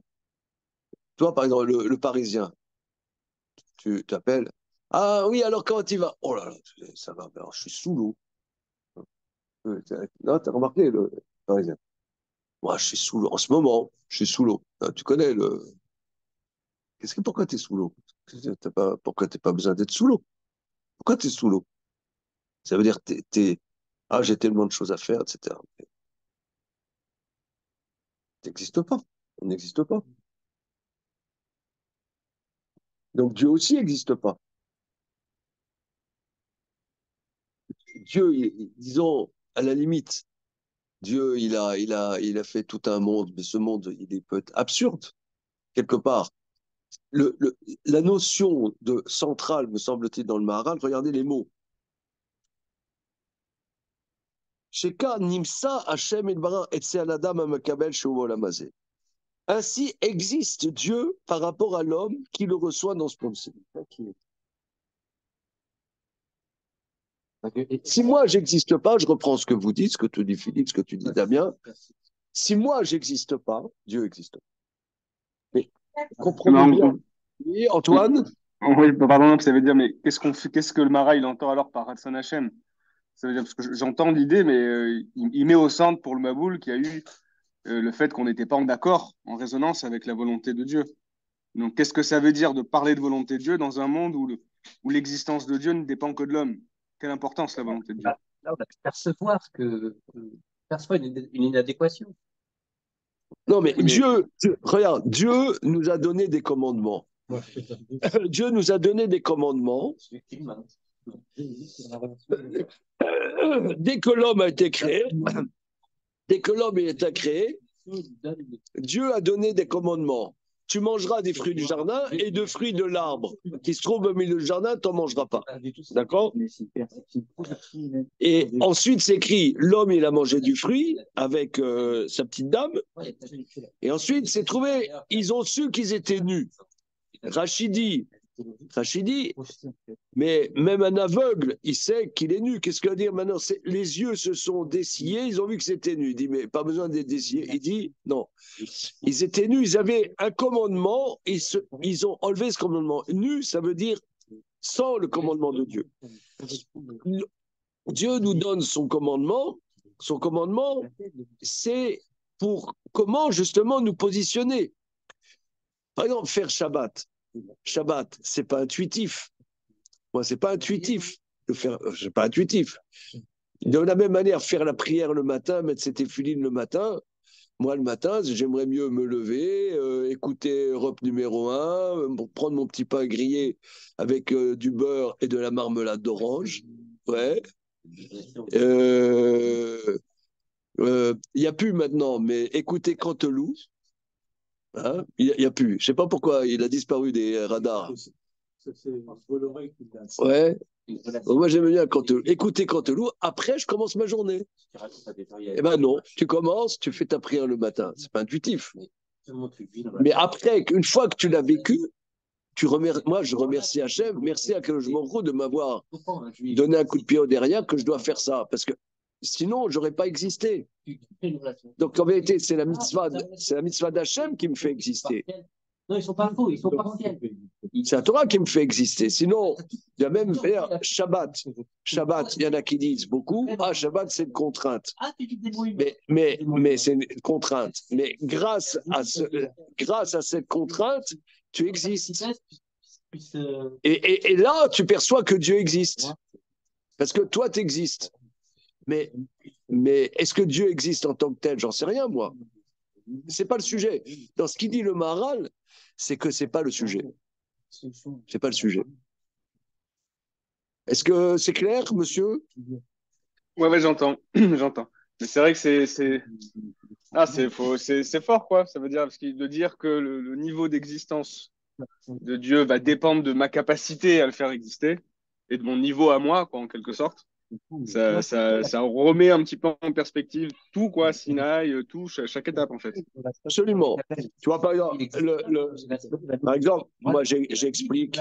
toi, par exemple, le Parisien, tu t'appelles. Ah oui, alors comment tu vas? Oh là là, ça va, alors, je suis sous l'eau. Non, t'as remarqué le Parisien. Moi, je suis sous l'eau. En ce moment, je suis sous l'eau. Tu connais le. Pourquoi tu es sous l'eau? Pourquoi tu n'as pas besoin d'être sous l'eau? Pourquoi tu es sous l'eau? Ça veut dire que ah, j'ai tellement de choses à faire, etc. Mais t'existes pas. On n'existe pas. Donc Dieu aussi n'existe pas. Dieu, disons, à la limite, Dieu, il a fait tout un monde, mais ce monde, peut être absurde, quelque part. Le, le- la notion de centrale, me semble-t-il, dans le Maharal, regardez les mots. Sheka nimsa Hashem ilbara etse aladam amakabel shuvo lamazé. Ainsi existe Dieu par rapport à l'homme qui le reçoit dans ce monde-ci. Si moi, j'existe pas, je reprends ce que vous dites, ce que tu dis Philippe, ce que tu dis Damien. Si moi, j'existe pas, Dieu existe. Mais comprenez bien. Oui, Antoine? Oui, pardon, ça veut dire, mais qu'est-ce que le Mara il entend alors par Hassan Hashem? Ça veut dire, parce que j'entends l'idée, mais il met au centre pour le Maboul qu'il y a eu le fait qu'on n'était pas en accord, en résonance avec la volonté de Dieu. Donc, qu'est-ce que ça veut dire de parler de volonté de Dieu dans un monde où l'existence de Dieu ne dépend que de l'homme? Quelle importance la volonté de Dieu? Là, on a pu percevoir perçoit une inadéquation. Non, mais Oui, mais regarde, Dieu nous a donné des commandements. Dieu nous a donné des commandements. Dès que l'homme a été créé, dès que l'homme a été créé, Dieu a donné des commandements. Tu mangeras des fruits du jardin et de fruits de l'arbre qui se trouve au milieu du jardin, tu n'en mangeras pas. D'accord? Et ensuite, c'est écrit, l'homme, il a mangé du fruit avec sa petite dame. Et ensuite, c'est trouvé, ils ont su qu'ils étaient nus. Rachidi, mais même un aveugle, il sait qu'il est nu. Qu'est-ce qu'il va dire maintenant? Les yeux se sont dessillés, ils ont vu que c'était nu. Il dit, mais pas besoin d'être dessillés. Il dit, non. Ils étaient nus, ils avaient un commandement, ils ont enlevé ce commandement. Nu, ça veut dire sans le commandement de Dieu. Dieu nous donne son commandement. Son commandement, c'est pour comment justement nous positionner. Par exemple, faire Shabbat. Shabbat, c'est pas intuitif. Moi, c'est pas intuitif de faire. C'est pas intuitif. De la même manière, faire la prière le matin, mettre ses téphilines le matin. Moi, le matin, j'aimerais mieux me lever, écouter Europe numéro 1, prendre mon petit pain grillé avec du beurre et de la marmelade d'orange. Ouais. Il n'y a plus maintenant, mais écoutez Canteloup. Hein, il n'y a plus. Je ne sais pas pourquoi il a disparu des radars. C'est Bolloré qui l'a. Ouais. Une relation. Moi, j'aime bien écouter Canteloup. Après, je commence ma journée. Tu racontes à des gens, Eh ben non, tu commences, tu fais ta prière le matin. C'est pas intuitif. tellement tu vis dans la- Mais après, une fois que tu l'as vécu, moi, je remercie Hachem. Merci à que je m'en fous de m'avoir Je comprends, un juif. donné un coup de pied au derrière que je dois faire ça. Parce que sinon, j'aurais pas existé. Tu fais une relation. Donc, en vérité, c'est la mitzvah d'Hachem qui me fait exister. Non, ils sont pas faux, ils sont partiels. C'est la Torah qui me fait exister. Sinon, il y a même Shabbat. Shabbat, il y en a qui disent beaucoup. Ah, Shabbat, c'est une contrainte. Ah, tu te débrouilles. Mais c'est une contrainte. Mais grâce à cette contrainte, tu existes. Et là, tu perçois que Dieu existe. Parce que toi, tu existes. Mais est-ce que Dieu existe en tant que tel? J'en sais rien, moi. C'est pas le sujet. Dans ce qu'il dit le Maharal, c'est que c'est pas le sujet. C'est pas le sujet. Est-ce que c'est clair, monsieur? Ouais, j'entends. J'entends. Mais c'est vrai que c'est fort, quoi. Ça veut dire, de dire que le niveau d'existence de Dieu va dépendre de ma capacité à le faire exister et de mon niveau à moi, quoi, en quelque sorte. Ça remet un petit peu en perspective tout, quoi, Sinaï, tout, chaque étape, en fait. Absolument. Tu vois, par exemple, moi, j'explique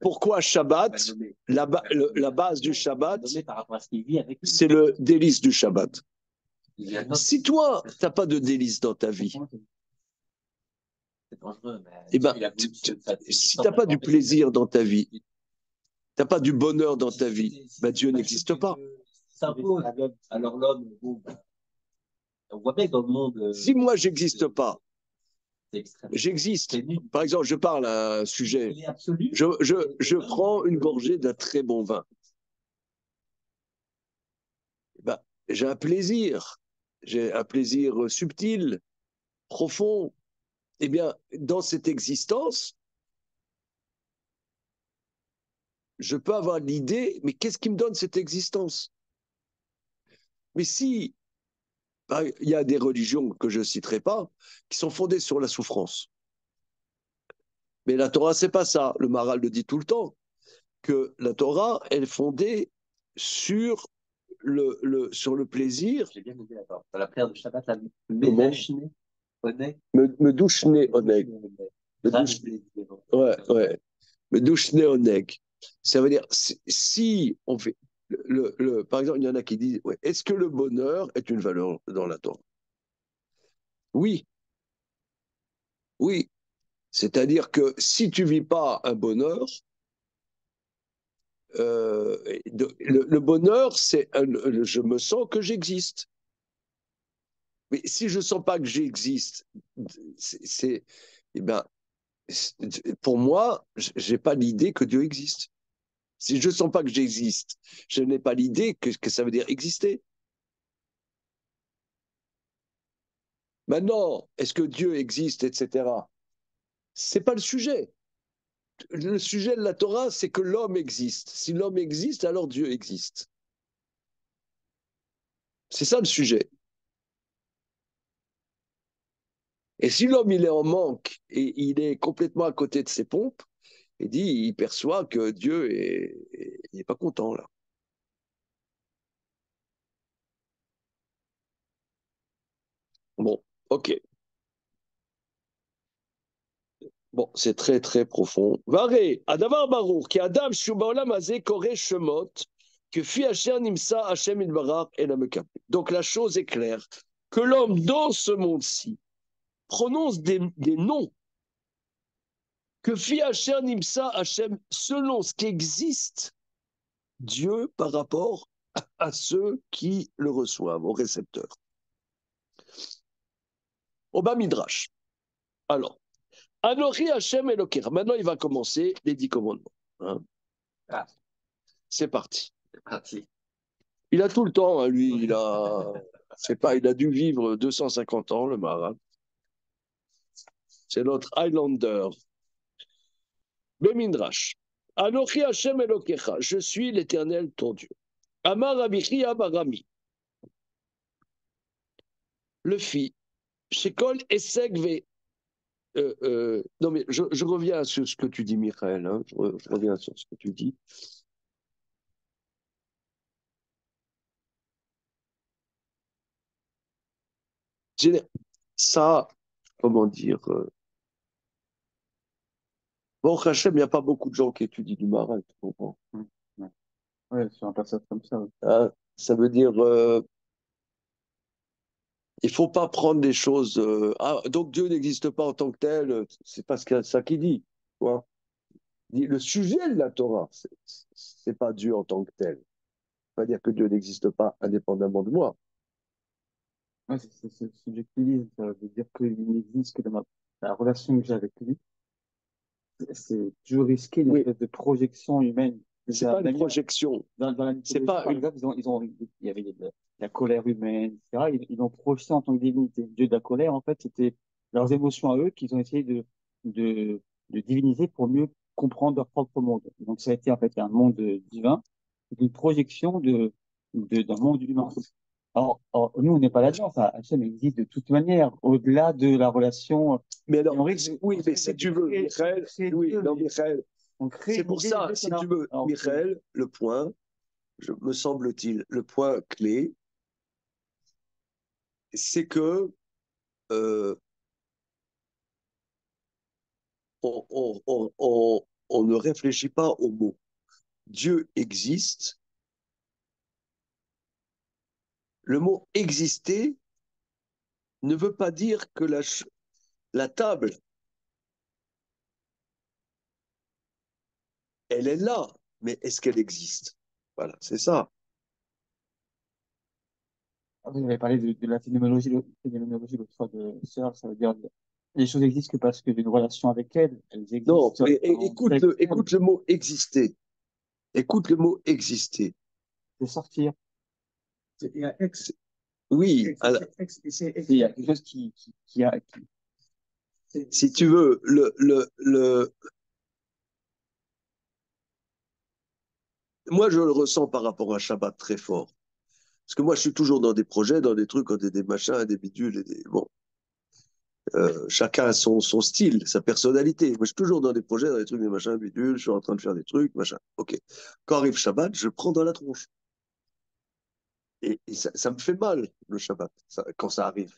pourquoi Shabbat, la base du Shabbat, c'est le délice du Shabbat. Si toi, tu n'as pas de délice dans ta vie, eh ben, si tu n'as pas du plaisir dans ta vie, tu n'as pas du bonheur dans ta vie, ben Dieu n'existe pas. Alors l'homme, on voit bien que dans le monde. Si moi, j'existe pas, C'est extrême. j'existe. Par exemple, je parle à un sujet. Il est absolu. Je prends une gorgée d'un très bon vin. Ben, j'ai un plaisir subtil, profond. Eh bien, dans cette existence, je peux avoir l'idée, mais qu'est-ce qui me donne cette existence? Mais si, il y a des religions que je ne citerai pas, qui sont fondées sur la souffrance. Mais la Torah, c'est pas ça. Le Maharal le dit tout le temps, que la Torah, elle est fondée sur le plaisir. J'ai bien aimé la Torah. Dans la prière de Shabbat, la Medashne, Oneg. Me douchne oneg. Ouais. Me douchne oneg. Ça veut dire, si on fait. Par exemple, il y en a qui disent, ouais, est-ce que le bonheur est une valeur dans la Torah? Oui. Oui. C'est-à-dire que si tu ne vis pas un bonheur, le bonheur, c'est je me sens que j'existe. Mais si je ne sens pas que j'existe, eh ben, pour moi, je n'ai pas l'idée que Dieu existe. Si je ne sens pas que j'existe, je n'ai pas l'idée que ça veut dire exister. Maintenant, est-ce que Dieu existe, etc. C'est pas le sujet. Le sujet de la Torah, c'est que l'homme existe. Si l'homme existe, alors Dieu existe. C'est ça le sujet. Et si l'homme il est en manque et il est complètement à côté de ses pompes, il perçoit que Dieu n'est pas content là. Bon, ok. Bon, c'est très très profond. Varé, Adavar Barour, qui Adam Shubaolam Azé Kore Shemot, que fi Hashem Nimsa Hashem Ilbarar et la Mekap. Donc la chose est claire, que l'homme dans ce monde-ci prononce des noms, que fi Hashem Nimsa Hashem, selon ce qui existe, Dieu par rapport à ceux qui le reçoivent, aux récepteurs. Au bas Midrash. Alors, Anochi Hashem Elokecha. Maintenant, il va commencer les 10 commandements. Hein. Ah. C'est parti. C'est parti. Il a tout le temps, hein, lui. Il a dû vivre 250 ans, le Maharal. C'est notre Highlander. Bemidrash. Anochi Hashem Elokecha. Je suis l'Éternel, ton Dieu. Amar Abichi Abarami. Le fit. Shekol Esegve. Non, mais je reviens sur ce que tu dis, Michael. Hein, je reviens sur ce que tu dis. Ça, comment dire, bon, Hachem, il n'y a pas beaucoup de gens qui étudient du marin, tu comprends. Ouais, ouais, sur un passage comme ça. Ouais. Hein, ça veut dire, il faut pas prendre des choses. Ah, donc Dieu n'existe pas en tant que tel, c'est pas ça qu'il dit. Quoi. Le sujet de la Torah, c'est pas Dieu en tant que tel. Pas dire que Dieu n'existe pas indépendamment de moi. Ouais, c'est subjectivisme. Ça veut dire qu'il n'existe que dans la relation que j'ai avec lui. C'est toujours risqué une Oui, espèce de projection humaine. c'est pas une D'ailleurs, projection. dans la C'est mythologie, pas par une. exemple, il y avait la colère humaine, etc. Ils l'ont projeté en tant que divinité. Dieu de la colère, en fait, c'était leurs émotions à eux qu'ils ont essayé de, de diviniser pour mieux comprendre leur propre monde. Donc, ça a été en fait un monde divin, une projection d'un monde humain. Nous, on n'est pas là-dedans. Ça, Hachem existe de toute manière, au-delà de la relation. Mais Et alors, on risque, oui, on mais risque si de tu veux, Michael, créer oui, Dieu, non, mais Michael, on crée c'est une pour idée de ça, Dieu si qu'on a. tu veux, Alors que, Michael, le point, me semble-t-il, le point clé, c'est que euh, on ne réfléchit pas au mot. Dieu existe. Le mot exister ne veut pas dire que la table, elle est là, mais est-ce qu'elle existe? Voilà, c'est ça. vous avez parlé de la phénoménologie l'autre fois de sœur, ça veut dire que les choses existent que parce que j'ai une relation avec elles, elles Non, existent en direction écoute le mot exister. Écoute le mot exister. de sortir. Il y a ex, Oui, Il y a quelque chose si tu veux, moi je le ressens par rapport à Shabbat très fort. Parce que moi je suis toujours dans des projets, dans des trucs, des machins, des bidules, bon, chacun a son style, sa personnalité. Moi je suis toujours dans des projets, dans des trucs, des machins, bidules, je suis en train de faire des trucs, machin. Ok. Quand arrive Shabbat, je prends dans la tronche. Et ça me fait mal, le Shabbat, quand ça arrive.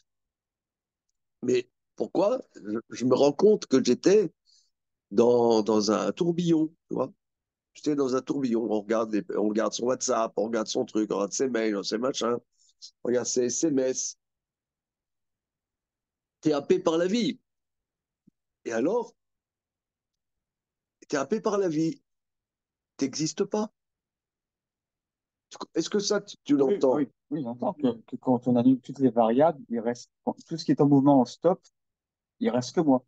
Mais pourquoi je me rends compte que j'étais dans un tourbillon, tu vois. J'étais dans un tourbillon, on regarde son WhatsApp, on regarde son truc, on regarde ses mails, ses machins, on regarde ses SMS. T'es happé par la vie. Et alors, t'es happé par la vie. T'existes pas. Est-ce que ça, tu oui, l'entends? oui, oui, j'entends que quand on annule toutes les variables, tout ce qui est en mouvement, on stoppe, il reste que moi.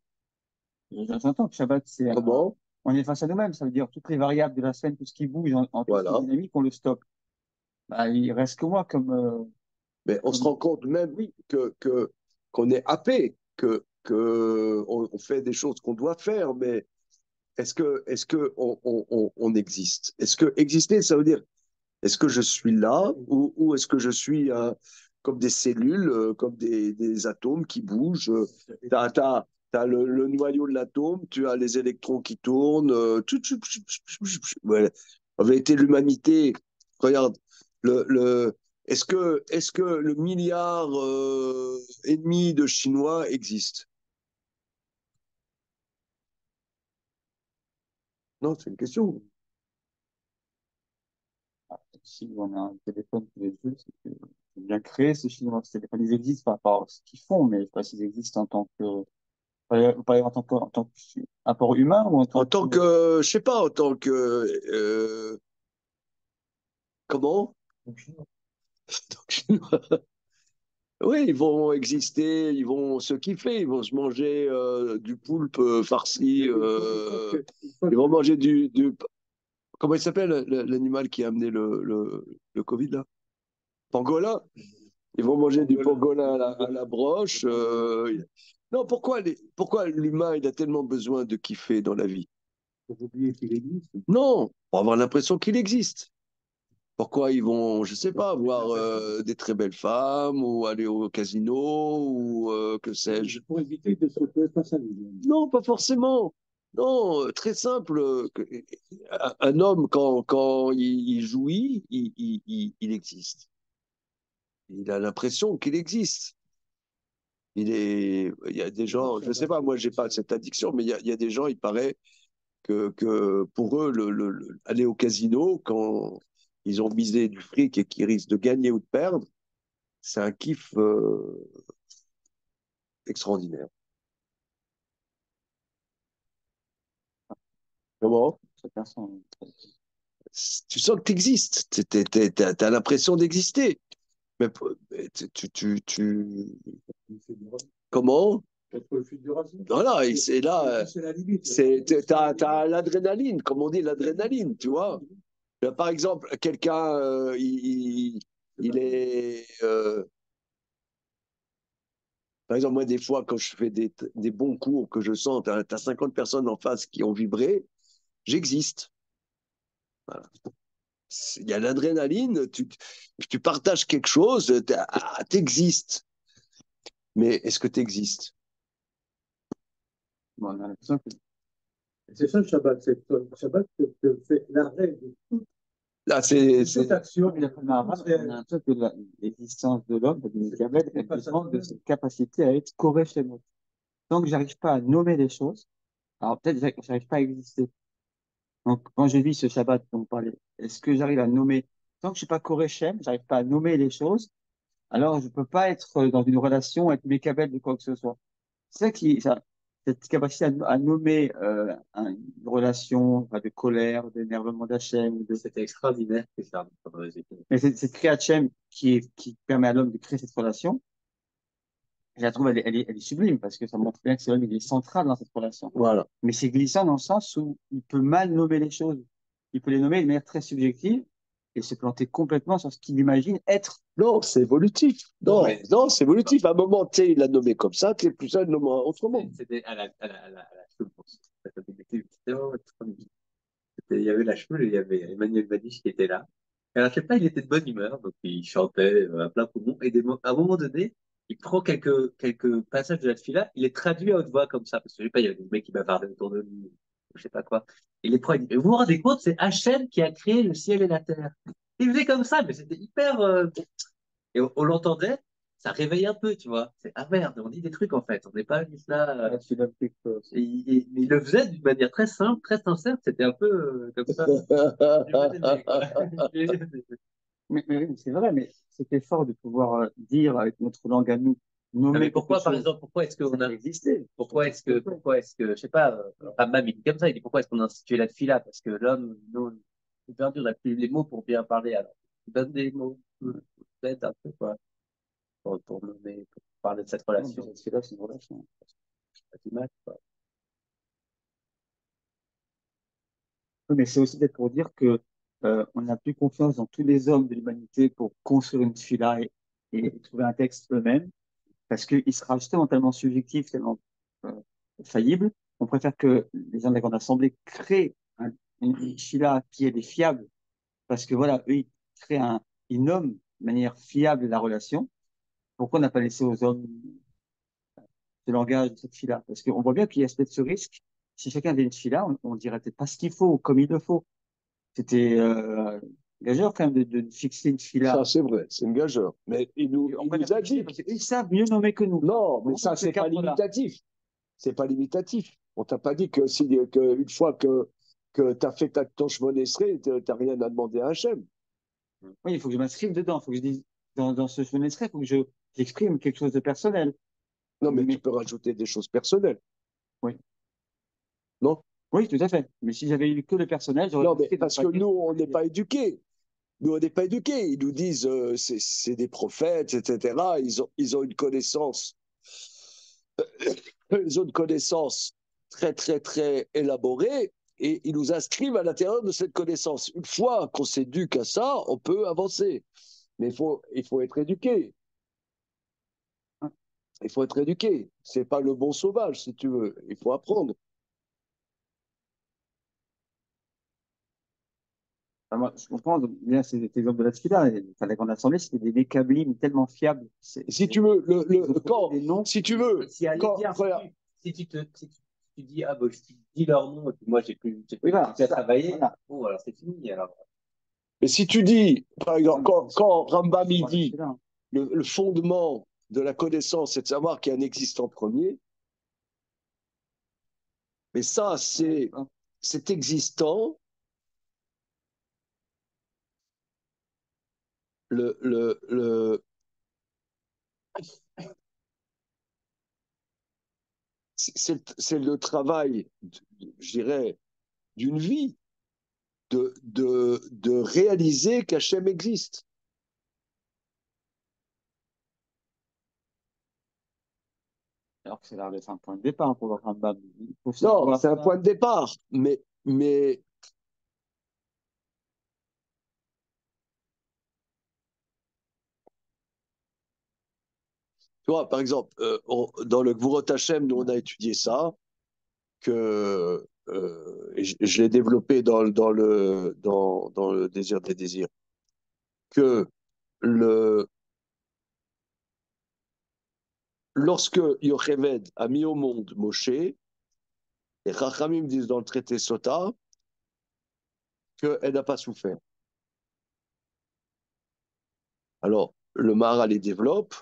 J'entends que Shabbat, Comment? on est face à nous-mêmes, ça veut dire toutes les variables de la scène, tout ce qui bouge, tout ce qui est Voilà. dynamique, on le stoppe. Bah, il reste que moi Mais on se comme, rend compte même oui, qu'on est happé, on fait des choses qu'on doit faire, mais est-ce que on existe? Est-ce que exister, ça veut dire, est-ce que je suis là ou est-ce que je suis comme des cellules, comme des atomes qui bougent? T'as le noyau de l'atome, tu as les électrons qui tournent. Ouais. En vérité, l'humanité, regarde, est-ce que le milliard et demi de Chinois existe? Non, c'est une question. si on a un téléphone tous les deux, c'est bien créé ces Chinois. Ces téléphones, ils existent par rapport à ce qu'ils font, mais je sais pas s'ils existent en tant que, vous parlez en tant que apport humain ou en En tant tant que, que, je sais pas, en tant que, comment? Oui, ils vont exister, ils vont se kiffer, ils vont se manger du poulpe farci, ils vont manger comment il s'appelle l'animal qui a amené le Covid là? Pangolin. Ils vont manger du pangolin à la broche. Non, pourquoi l'humain il a tellement besoin de kiffer dans la vie? pour oublier qu'il existe. Non, pour avoir l'impression qu'il existe. Pourquoi ils vont, je sais pas, voir des très belles femmes ou aller au casino ou que sais-je? Pour éviter de se retrouver face à lui. Non, pas forcément. Non, très simple. Un homme, quand il jouit, il existe. Il a l'impression qu'il existe. Il y a des gens, je sais pas, moi j'ai pas cette addiction, mais il y a des gens, il paraît que pour eux, aller au casino, quand ils ont misé du fric et qu'ils risquent de gagner ou de perdre, c'est un kiff extraordinaire. Comment? Chacun son. Tu sens que tu existes, tu as l'impression d'exister. Mais comment? Être le fil du racine. Voilà, et c'est là, C'est la limite. t'as l'adrénaline, comme on dit, l'adrénaline, tu vois. Par exemple, quelqu'un, il est. Par exemple, moi, des fois, quand je fais des bons cours, que je sens, tu as 50 personnes en face qui ont vibré, j'existe. Voilà. Il y a l'adrénaline, tu partages quelque chose, t'existes. Mais est-ce que tu existes? Bon, on a l'impression que C'est ça le Shabbat. Le Shabbat te fait l'arrêt de Là, toute action. on a l'impression que l'existence de l'homme, de Gabriel, elle dépend de cette capacité à être correct. Tant que j'arrive pas à nommer les choses, alors peut-être que j'arrive pas à exister. Donc, quand je vis ce Shabbat dont on parlait, est-ce que j'arrive à nommer, tant que je suis pas Korechem, j'arrive pas à nommer les choses, alors je peux pas être dans une relation, être mécabel de quoi que ce soit. C'est ça cette capacité à nommer une relation enfin, de colère, d'énervement d'Hachem, C'était extraordinaire, c'est ça. mais c'est créer Hachem qui permet à l'homme de créer cette relation. Je la trouve, elle est sublime parce que ça montre bien que c'est l'homme, il est central dans cette relation. Voilà. Mais c'est glissant dans le sens où il peut mal nommer les choses. Il peut les nommer de manière très subjective et se planter complètement sur ce qu'il imagine être. Non, c'est évolutif. Non, Ouais. non, c'est évolutif. À un moment, tu sais, il l'a nommé comme ça, tu es plus seul, nommé autrement. C'était à la chose pour ça. Il y avait la choule et il y avait Emmanuel Badiche qui était là. Et alors, je sais pas, il était de bonne humeur, donc il chantait à plein poumon. Et à un moment donné, il prend quelques passages de la fila, il les traduit à haute voix comme ça. Parce que je sais pas, il y avait des mecs qui bavardaient autour de lui, je sais pas quoi. Il les prend, il dit, mais vous vous rendez compte, c'est Hachem qui a créé le ciel et la terre. Il faisait comme ça, mais c'était hyper. Et on l'entendait, ça réveille un peu, tu vois. C'est, ah merde, on dit des trucs en fait, on n'est pas juste là. Mais il le faisait d'une manière très simple, très sincère, c'était un peu comme ça. J'ai pas aimé, quoi. Mais oui, c'est vrai, mais c'était fort de pouvoir dire avec notre langue à nous, Ah, nommer mais pourquoi, quelque par chose. exemple, pourquoi est-ce qu'on Ça a peut exister. pourquoi est-ce que, je sais pas, Rambam, il dit comme ça, il dit pourquoi est-ce qu'on a institué la fila? Parce que l'homme, nous, c'est bien dur, on n'a plus les mots pour bien parler, alors. Il donne des mots, peut-être un peu, quoi, pour nommer, pour parler de cette relation. Parce que là, c'est une relation. Pas du mal, quoi. Oui, mais c'est aussi peut-être pour dire que on n'a plus confiance dans tous les hommes de l'humanité pour construire une fila et trouver un texte eux-mêmes, parce qu'il sera justement tellement subjectif, tellement euh, faillible. On préfère que les gens de la Grande Assemblée créent une fila qui est fiable, parce que voilà, eux, ils nomment de manière fiable la relation. Pourquoi on n'a pas laissé aux hommes ce langage de cette fila? Parce qu'on voit bien qu'il y a peut-être ce risque. Si chacun avait une fila, on dirait peut-être pas ce qu'il faut, comme il le faut. C'était gageur quand même de fixer une fila. Ça, c'est vrai, c'est une gageure. Mais il nous a dit. Ils savent mieux nommer que nous. Non, mais ça, c'est pas limitatif. C'est pas limitatif. On t'a pas dit que, une fois que tu as fait ton chemin tu n'as rien à demander à Hachem. Oui, il faut que je m'inscrive dedans. Il faut que je dise, dans ce chemin, il faut que j'exprime quelque chose de personnel. Non, mais tu peux rajouter des choses personnelles. Oui. Non? Oui, tout à fait. Mais si j'avais eu que le personnel, j'aurais. Non, mais parce que nous, on n'est pas éduqués. Nous, on n'est pas éduqués. Ils nous disent, c'est des prophètes, etc. Ils ont une connaissance. Ils ont une connaissance très, très, très élaborée et ils nous inscrivent à l'intérieur de cette connaissance. Une fois qu'on s'éduque à ça, on peut avancer. Mais il faut être éduqué. Il faut être éduqué. C'est pas le bon sauvage, si tu veux. Il faut apprendre. Enfin, moi, je comprends bien cet exemple de la Tfila. Enfin, la Grande Assemblée, c'était des mécablimes tellement fiables. Si tu veux, quand, des noms. si tu veux, Si à quand, l'égard, regarde, si tu dis, ah, bah, je te dis leur nom, et puis moi, j'ai plus Oui, voilà, à travailler, voilà. bon, alors c'est fini, alors. mais si tu dis, par exemple, quand Rambam il Sur la dit Tfila. le fondement de la connaissance, c'est de savoir qu'il y a un existant premier, mais ça, c'est cet existant, le, c'est le travail, je dirais, d'une vie, de réaliser qu'Hachem existe. Alors que c'est l'air d'être un point de départ pour le Rambam. Il faut Non, voir c'est un ça. point de départ, mais tu vois, par exemple, dans le Gvurot Hashem, nous on a étudié ça, et je l'ai développé dans le désir des désirs, que le, lorsque Yocheved a mis au monde Moshe, les Chachamim disent dans le traité Sota qu'elle n'a pas souffert. Alors, le Maharal les développe,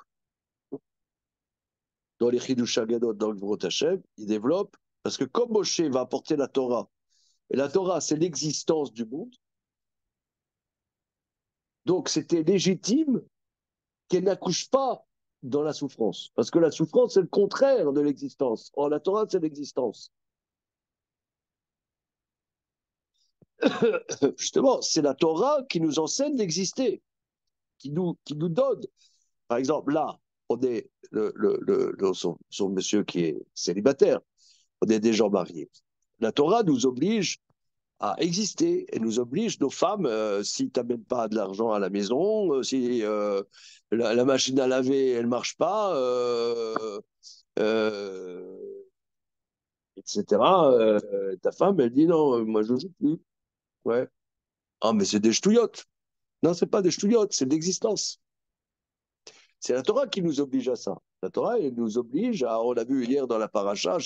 dans les Chidush Hagadot, dans le Gvurot Hashem, il développe, parce que comme Moshe va apporter la Torah, et la Torah, c'est l'existence du monde, donc c'était légitime qu'elle n'accouche pas dans la souffrance. Parce que la souffrance, c'est le contraire de l'existence. Or, la Torah, c'est l'existence. Justement, c'est la Torah qui nous enseigne d'exister, qui nous donne. Par exemple, là, on est son monsieur qui est célibataire, on est des gens mariés. La Torah nous oblige à exister et nous oblige, nos femmes, si tu n'amènes pas de l'argent à la maison, si la machine à laver, elle ne marche pas, euh, etc., ta femme, elle dit non, moi je ne joue plus. Ouais. Ah, mais c'est des ch'touillottes. Non, c'est pas des ch'touillottes, c'est de l'existence. C'est la Torah qui nous oblige à ça. La Torah, elle nous oblige, on l'a vu hier dans la paracha, à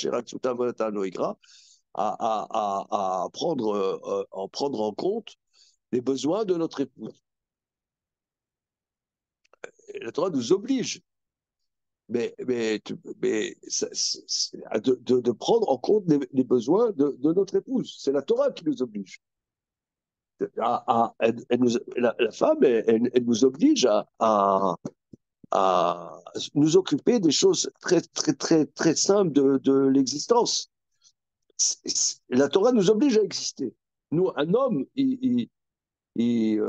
prendre en compte les besoins de notre épouse. Et la Torah nous oblige de prendre en compte les besoins de notre épouse. C'est la Torah qui nous oblige. La femme, elle nous oblige à nous occuper des choses très, très, très, très simples de l'existence. La Torah nous oblige à exister. Nous, un homme, il, il,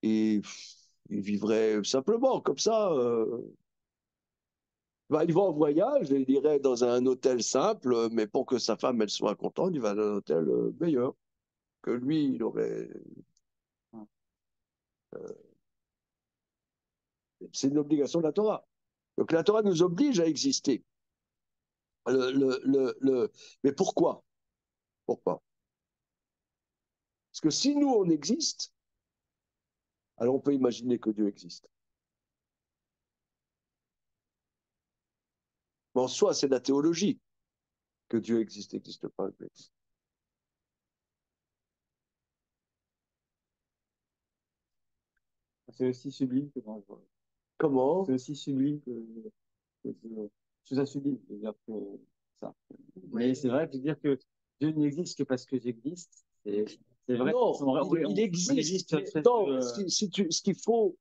il vivrait simplement comme ça. Il va en voyage, il irait dans un hôtel simple, mais pour que sa femme elle soit contente, il va dans un hôtel meilleur que lui, il aurait. C'est une obligation de la Torah. Donc la Torah nous oblige à exister. Mais pourquoi? Pourquoi? Parce que si nous, on existe, alors on peut imaginer que Dieu existe. Mais en soi, c'est de la théologie que Dieu existe, n'existe pas. C'est aussi sublime que Comment? c'est aussi sublime que je suis sublime, je veux dire que ça. Mais c'est vrai que dire que Dieu n'existe que parce que j'existe, c'est vrai. Non, Oui, il existe. existe Mais non, ce qu'il faut,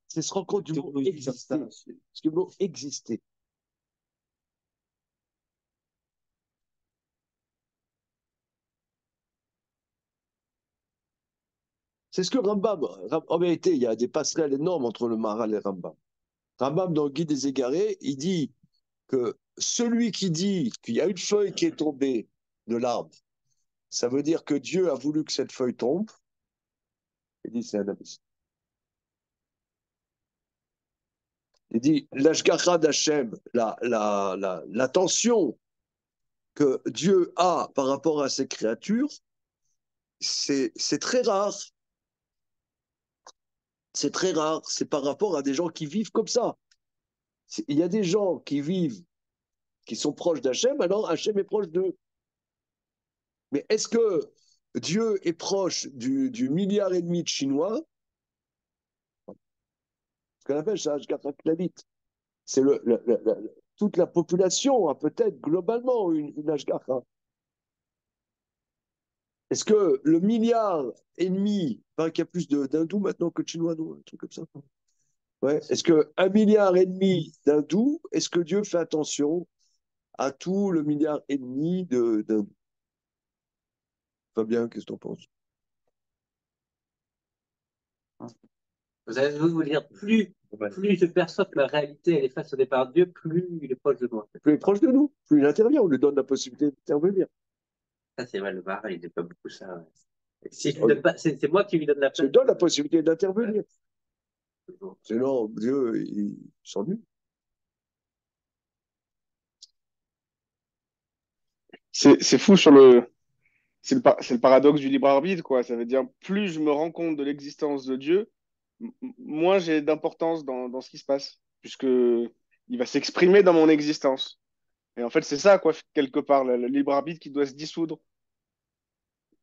c'est se rendre compte du mot exister. Parce que le mot exister. C'est ce que Rambam, en vérité, il y a des passerelles énormes entre le Maharal et Rambam. Rambam, dans le Guide des Égarés, il dit que celui qui dit qu'il y a une feuille qui est tombée de l'arbre, ça veut dire que Dieu a voulu que cette feuille tombe. Il dit c'est un abysse. Il dit l'ashgacha d'Hachem, l'attention que Dieu a par rapport à ses créatures, c'est très rare. C'est très rare. C'est par rapport à des gens qui vivent comme ça. Il y a des gens qui vivent, qui sont proches d'Hachem, alors Hachem est proche d'eux. Mais est-ce que Dieu est proche du milliard et demi de Chinois? Ce qu'on appelle ça, c'est toute la population a peut-être globalement une Ashgacha. Est-ce que le milliard et demi, enfin, qu'il y a plus d'hindous maintenant que de Chinois, non, un truc comme ça. Ouais. Est-ce que 1,5 milliard d'hindous, est-ce que Dieu fait attention à tout le milliard et demi d'hindous? Fabien, qu'est-ce que tu en penses? Vous avez voulu vous dire, plus je perçois que la réalité elle est façonnée par Dieu, plus il est proche de moi. Plus il est proche de nous, plus il intervient, on lui donne la possibilité d'intervenir. Ça, c'est vrai, le var, il n'est pas beaucoup ça. Ouais. Si je lui donne pas, c'est moi qui lui donne la Je place. lui donne la possibilité d'intervenir. Sinon, Dieu, il s'ennuie. C'est fou sur le. C'est le paradoxe du libre arbitre, quoi. Ça veut dire, plus je me rends compte de l'existence de Dieu, moins j'ai d'importance dans ce qui se passe, puisque il va s'exprimer dans mon existence. Et en fait, c'est ça, quoi, quelque part, le libre arbitre qui doit se dissoudre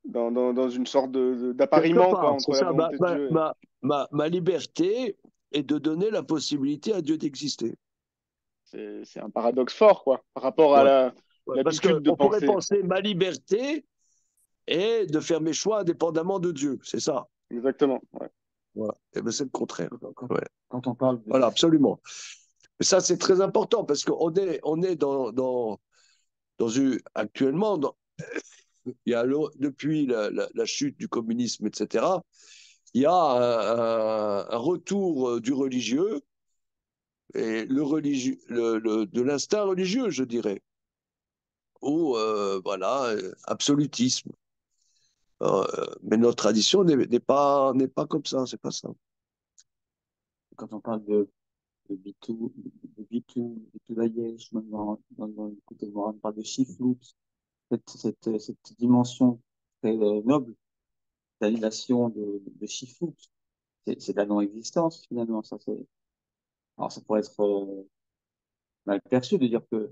dans une sorte Quelque d'appariement, quoi, part, c'est entre la ça. volonté de Dieu. Ma liberté est de donner la possibilité à Dieu d'exister. C'est un paradoxe fort, quoi, par rapport à Ouais. Ouais, parce l'habitude de qu'on pourrait penser. penser ma liberté est de faire mes choix indépendamment de Dieu. C'est ça. Exactement. Ouais. Voilà. Et ben, c'est le contraire. Ouais. Quand on parle de... Voilà, absolument. Mais ça, c'est très important parce on est dans une. Actuellement, il y a depuis la chute du communisme, etc., il y a un retour du religieux et de l'instinct religieux, je dirais, ou voilà, absolutisme. Mais notre tradition n'est pas comme ça, c'est pas ça. Quand on parle de Bitou, Bitou Dayesh, même dans le côté moral, on parle de Shiflut, cette dimension très noble d'annulation de Shiflut, c'est de la non-existence finalement. Alors ça pourrait être mal perçu de dire que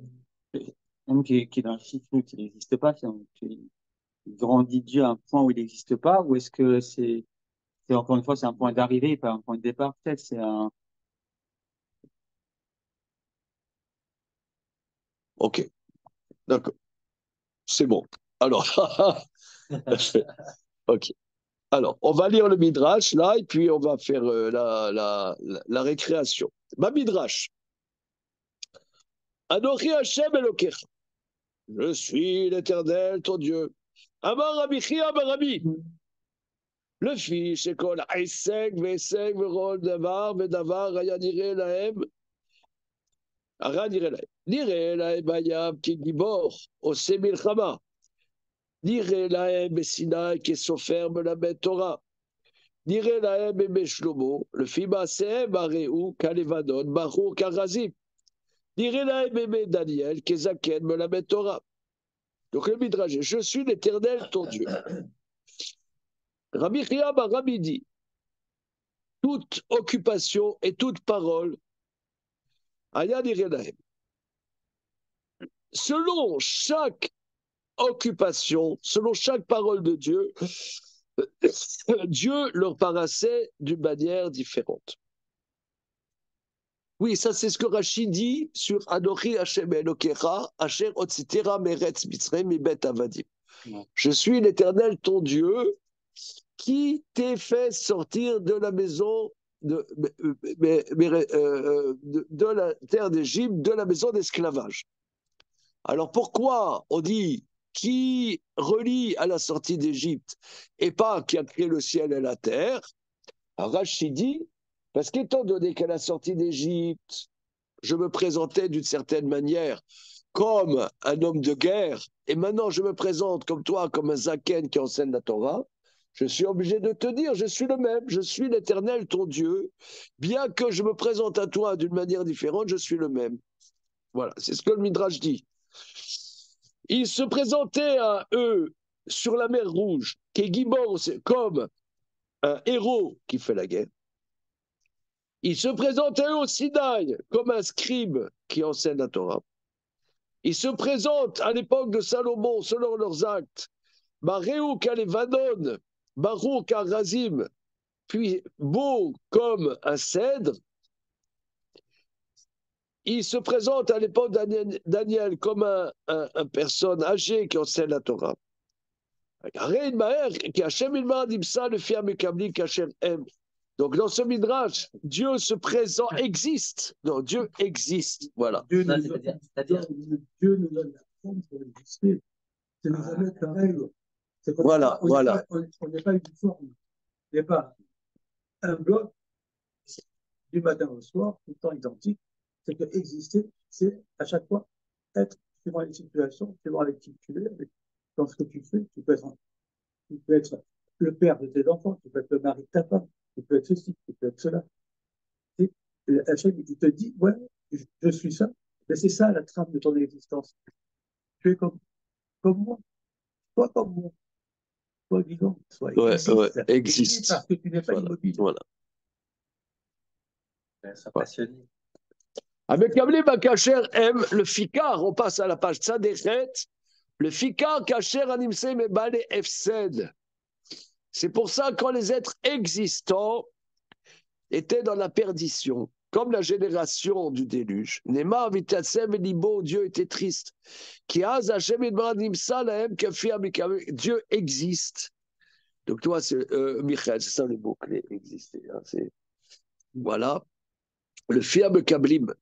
même qui est dans le Shiflut, il n'existe pas, finalement, qu'il grandit Dieu à un point où il n'existe pas, ou est-ce que c'est encore une fois, c'est un point d'arrivée, pas un point de départ, peut-être, c'est un. Ok, d'accord, c'est bon. Alors, ok. Alors, on va lire le Midrash là, et puis on va faire la récréation. Ma Midrash. Anochi Hashem Elokecha. Je suis l'Éternel, ton Dieu. Amar Rabbi Chia bar Rabbi. Le fils, c'est qu'on a Iseg, Veseg, Verol, Davar, Vedavar, Raya Nire Lahem. Raya Nire Lahem. Nire Lahem Bayab, qui Gibor, Ose Milchama. Nire Lahem Bessinai, qui s'offerme la bête Torah. Nire Lahem Beshlomo, le fils Basehem, Baréou, Kalevadon, Barou, Karazim. Nire Lahem Daniel, qui Zaken, la bête Torah. Donc le Midrash, je suis l'Éternel, ton Dieu. Rabbi Chia bar Rabbi dit, toute occupation et toute parole, Aya Nirelahem. Selon chaque occupation, selon chaque parole de Dieu, Dieu leur paraissait d'une manière différente. Oui, ça c'est ce que Rachid dit sur Anochi Hashem Elokecha, Asher Otzitera Meretz Mitzrayim Mibet Avadim. Je suis l'Éternel ton Dieu qui t'ai fait sortir de la maison de la terre d'Égypte, de la maison d'esclavage. Alors pourquoi on dit qui relie à la sortie d'Égypte et pas qui a créé le ciel et la terre? Rachid dit, parce qu'étant donné qu'à la sortie d'Égypte, je me présentais d'une certaine manière comme un homme de guerre, et maintenant je me présente comme toi, comme un zaken qui enseigne la Torah, je suis obligé de te dire, je suis le même, je suis l'Éternel, ton Dieu, bien que je me présente à toi d'une manière différente, je suis le même. Voilà, c'est ce que le Midrash dit. Il se présentait à eux sur la mer Rouge, qui est Gibor, comme un héros qui fait la guerre. Il se présentait au Sinaï comme un scribe qui enseigne la Torah. Il se présente à l'époque de Salomon, selon leurs actes, Baréouk Alevanon, Barouk Razim, puis beau comme un cèdre. Il se présente à l'époque de Daniel comme un personne âgée qui enseigne la Torah. Donc dans ce midrash, Dieu se présente, existe. Non, Dieu existe. Voilà. Dieu Non, nous c'est-à-dire, Dieu nous donne la forme pour exister. C'est nous amener la règle. C'est qu'on Voilà, on voilà. on n'est pas uniforme. Il n'y a pas un bloc du matin au soir, tout le temps identique. C'est que exister, c'est à chaque fois être suivant les situations, suivant avec qui tu es, dans ce que tu fais. Tu peux être le père de tes enfants, tu peux être le mari de ta femme, tu peux être ceci, tu peux être cela. Hachem, il te dit, ouais, je suis ça, mais c'est ça la trame de ton existence. Tu es comme moi, toi comme moi, toi vivant, toi existe. Existe. Parce que tu n'es pas Voilà, immobile. voilà. sois passionné. Avec Kamli Bakacher aime le fikar, on passe à la page Tzadechet, le fikar kacher animse mebale efsed. C'est pour ça que quand les êtres existants étaient dans la perdition, comme la génération du déluge, Neymar Vitasem et Libo, Dieu était triste. Kiaz Hashem Nimsa Lahem Kafi Amikam, Dieu existe. Donc toi, c'est Michael, c'est ça le mot-clé, exister. Hein, voilà. Le fiab kablim.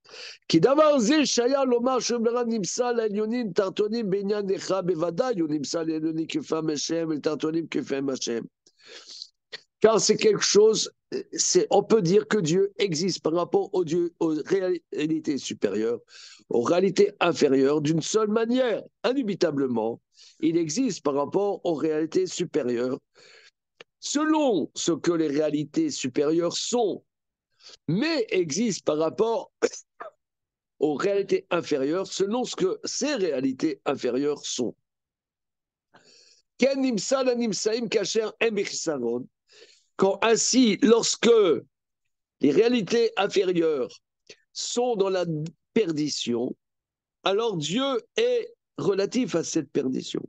Qui d'avoir zé shaya lomar shemera nimsa l'elyonim tartonim benyan necha bevada yonimsa l'elyonim kefam Hashem et tartonim kefam Hashem. Car c'est quelque chose, on peut dire que Dieu existe par rapport aux réalités supérieures, aux réalités inférieures, d'une seule manière, indubitablement. Il existe par rapport aux réalités supérieures, selon ce que les réalités supérieures sont, mais existe par rapport aux réalités inférieures selon ce que ces réalités inférieures sont. Quand ainsi, lorsque les réalités inférieures sont dans la perdition, alors Dieu est relatif à cette perdition.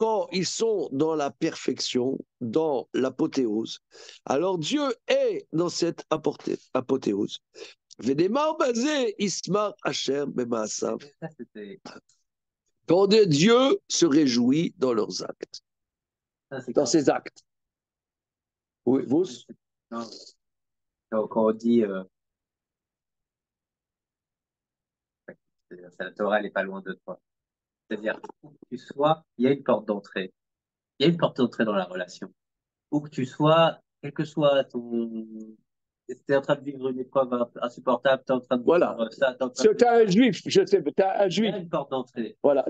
Quand ils sont dans la perfection, dans l'apothéose, alors Dieu est dans cette apothéose. Quand Dieu se réjouit dans leurs actes, dans ses actes. Oui, vous? Non. Quand on dit la Torah, elle n'est pas loin de toi. C'est-à-dire, où que tu sois, il y a une porte d'entrée. Il y a une porte d'entrée dans la relation. Où que tu sois, quel que soit ton. Tu es en train de vivre une épreuve insupportable, tu es en train de vivre ça. Tu as un juif, je sais, tu as un juif. Il y a une porte d'entrée. Voilà,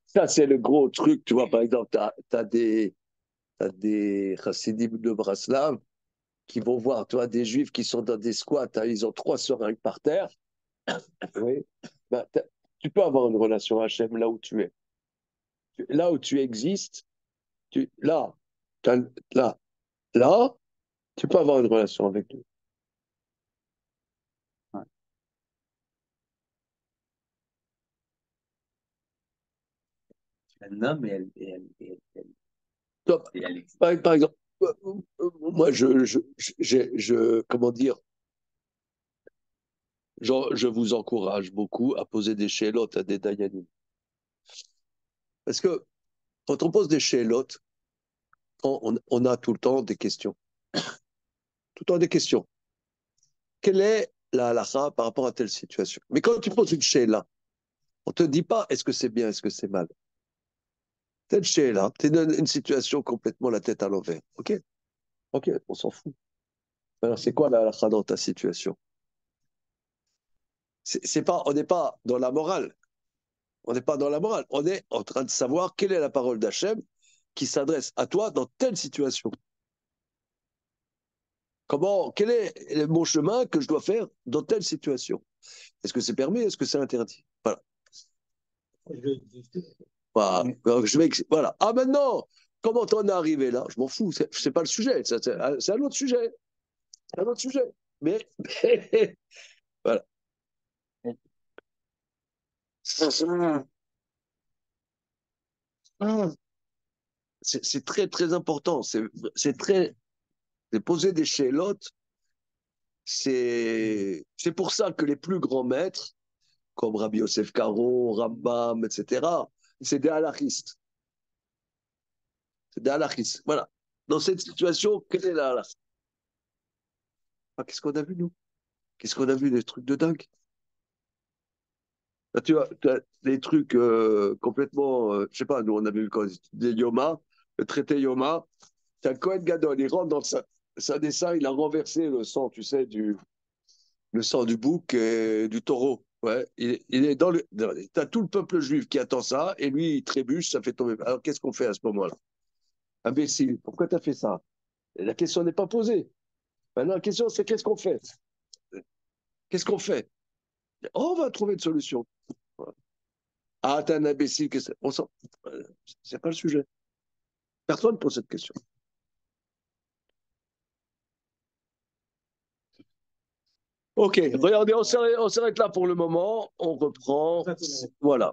ça c'est le gros truc, tu vois, par exemple, tu as des chassidim de Braslav qui vont voir, tu vois, des juifs qui sont dans des squats, hein, ils ont 3 seringues par terre. Oui. Ben, tu peux avoir une relation Hachem là où tu es. Là où tu existes, là, tu peux avoir une relation avec lui. Ouais. Elle nomme et elle existe. Par exemple, moi, comment dire, je vous encourage beaucoup à poser des shélotes à des dayanim. Parce que quand on pose des shélotes, on a tout le temps des questions. Tout le temps des questions. Quelle est la halakha par rapport à telle situation? Mais quand tu poses une shéla, on ne te dit pas est-ce que c'est bien, est-ce que c'est mal. Telle shéla, tu es dans une situation complètement la tête à l'envers. Ok, on s'en fout. Alors, c'est quoi la halakha dans ta situation? On n'est pas dans la morale. On n'est pas dans la morale. On est en train de savoir quelle est la parole d'Hachem qui s'adresse à toi dans telle situation. Quel est le bon chemin que je dois faire dans telle situation? Est-ce que c'est permis? Est-ce que c'est interdit? Voilà. Je vais exister. Voilà. Donc, voilà. Ah, maintenant, comment t'en es arrivé là? Je m'en fous, c'est pas le sujet. C'est un autre sujet. C'est un autre sujet. Mais, voilà. C'est très, très important. C'est poser des chélotes. C'est pour ça que les plus grands maîtres, comme Rabbi Yosef Karo, Rambam, etc., c'est des halachistes. C'est des halachistes. Voilà. Dans cette situation, quelle est la halakha? Ah, qu'est-ce qu'on a vu, nous? Qu'est-ce qu'on a vu? Des trucs de dingue. Là, tu as des trucs complètement. Je sais pas, nous, on avait vu quoi? Des Yoma, le traité Yoma. C'est un Kohen Gadol. Il rentre dans sa dessin, il a renversé le sang, tu sais, le sang du bouc et du taureau. Ouais, il est dans le. T'as tout le peuple juif qui attend ça, et lui, il trébuche, ça fait tomber. Alors, qu'est-ce qu'on fait à ce moment-là? Imbécile, pourquoi tu as fait ça? Et la question n'est pas posée. Maintenant, la question, c'est qu'est-ce qu'on fait? Qu'est-ce qu'on fait? Oh, on va trouver une solution. Ah, t'es un imbécile, on s'en. C'est pas le sujet. Personne ne pose cette question. Ok, regardez, on s'arrête là pour le moment. On reprend. Voilà.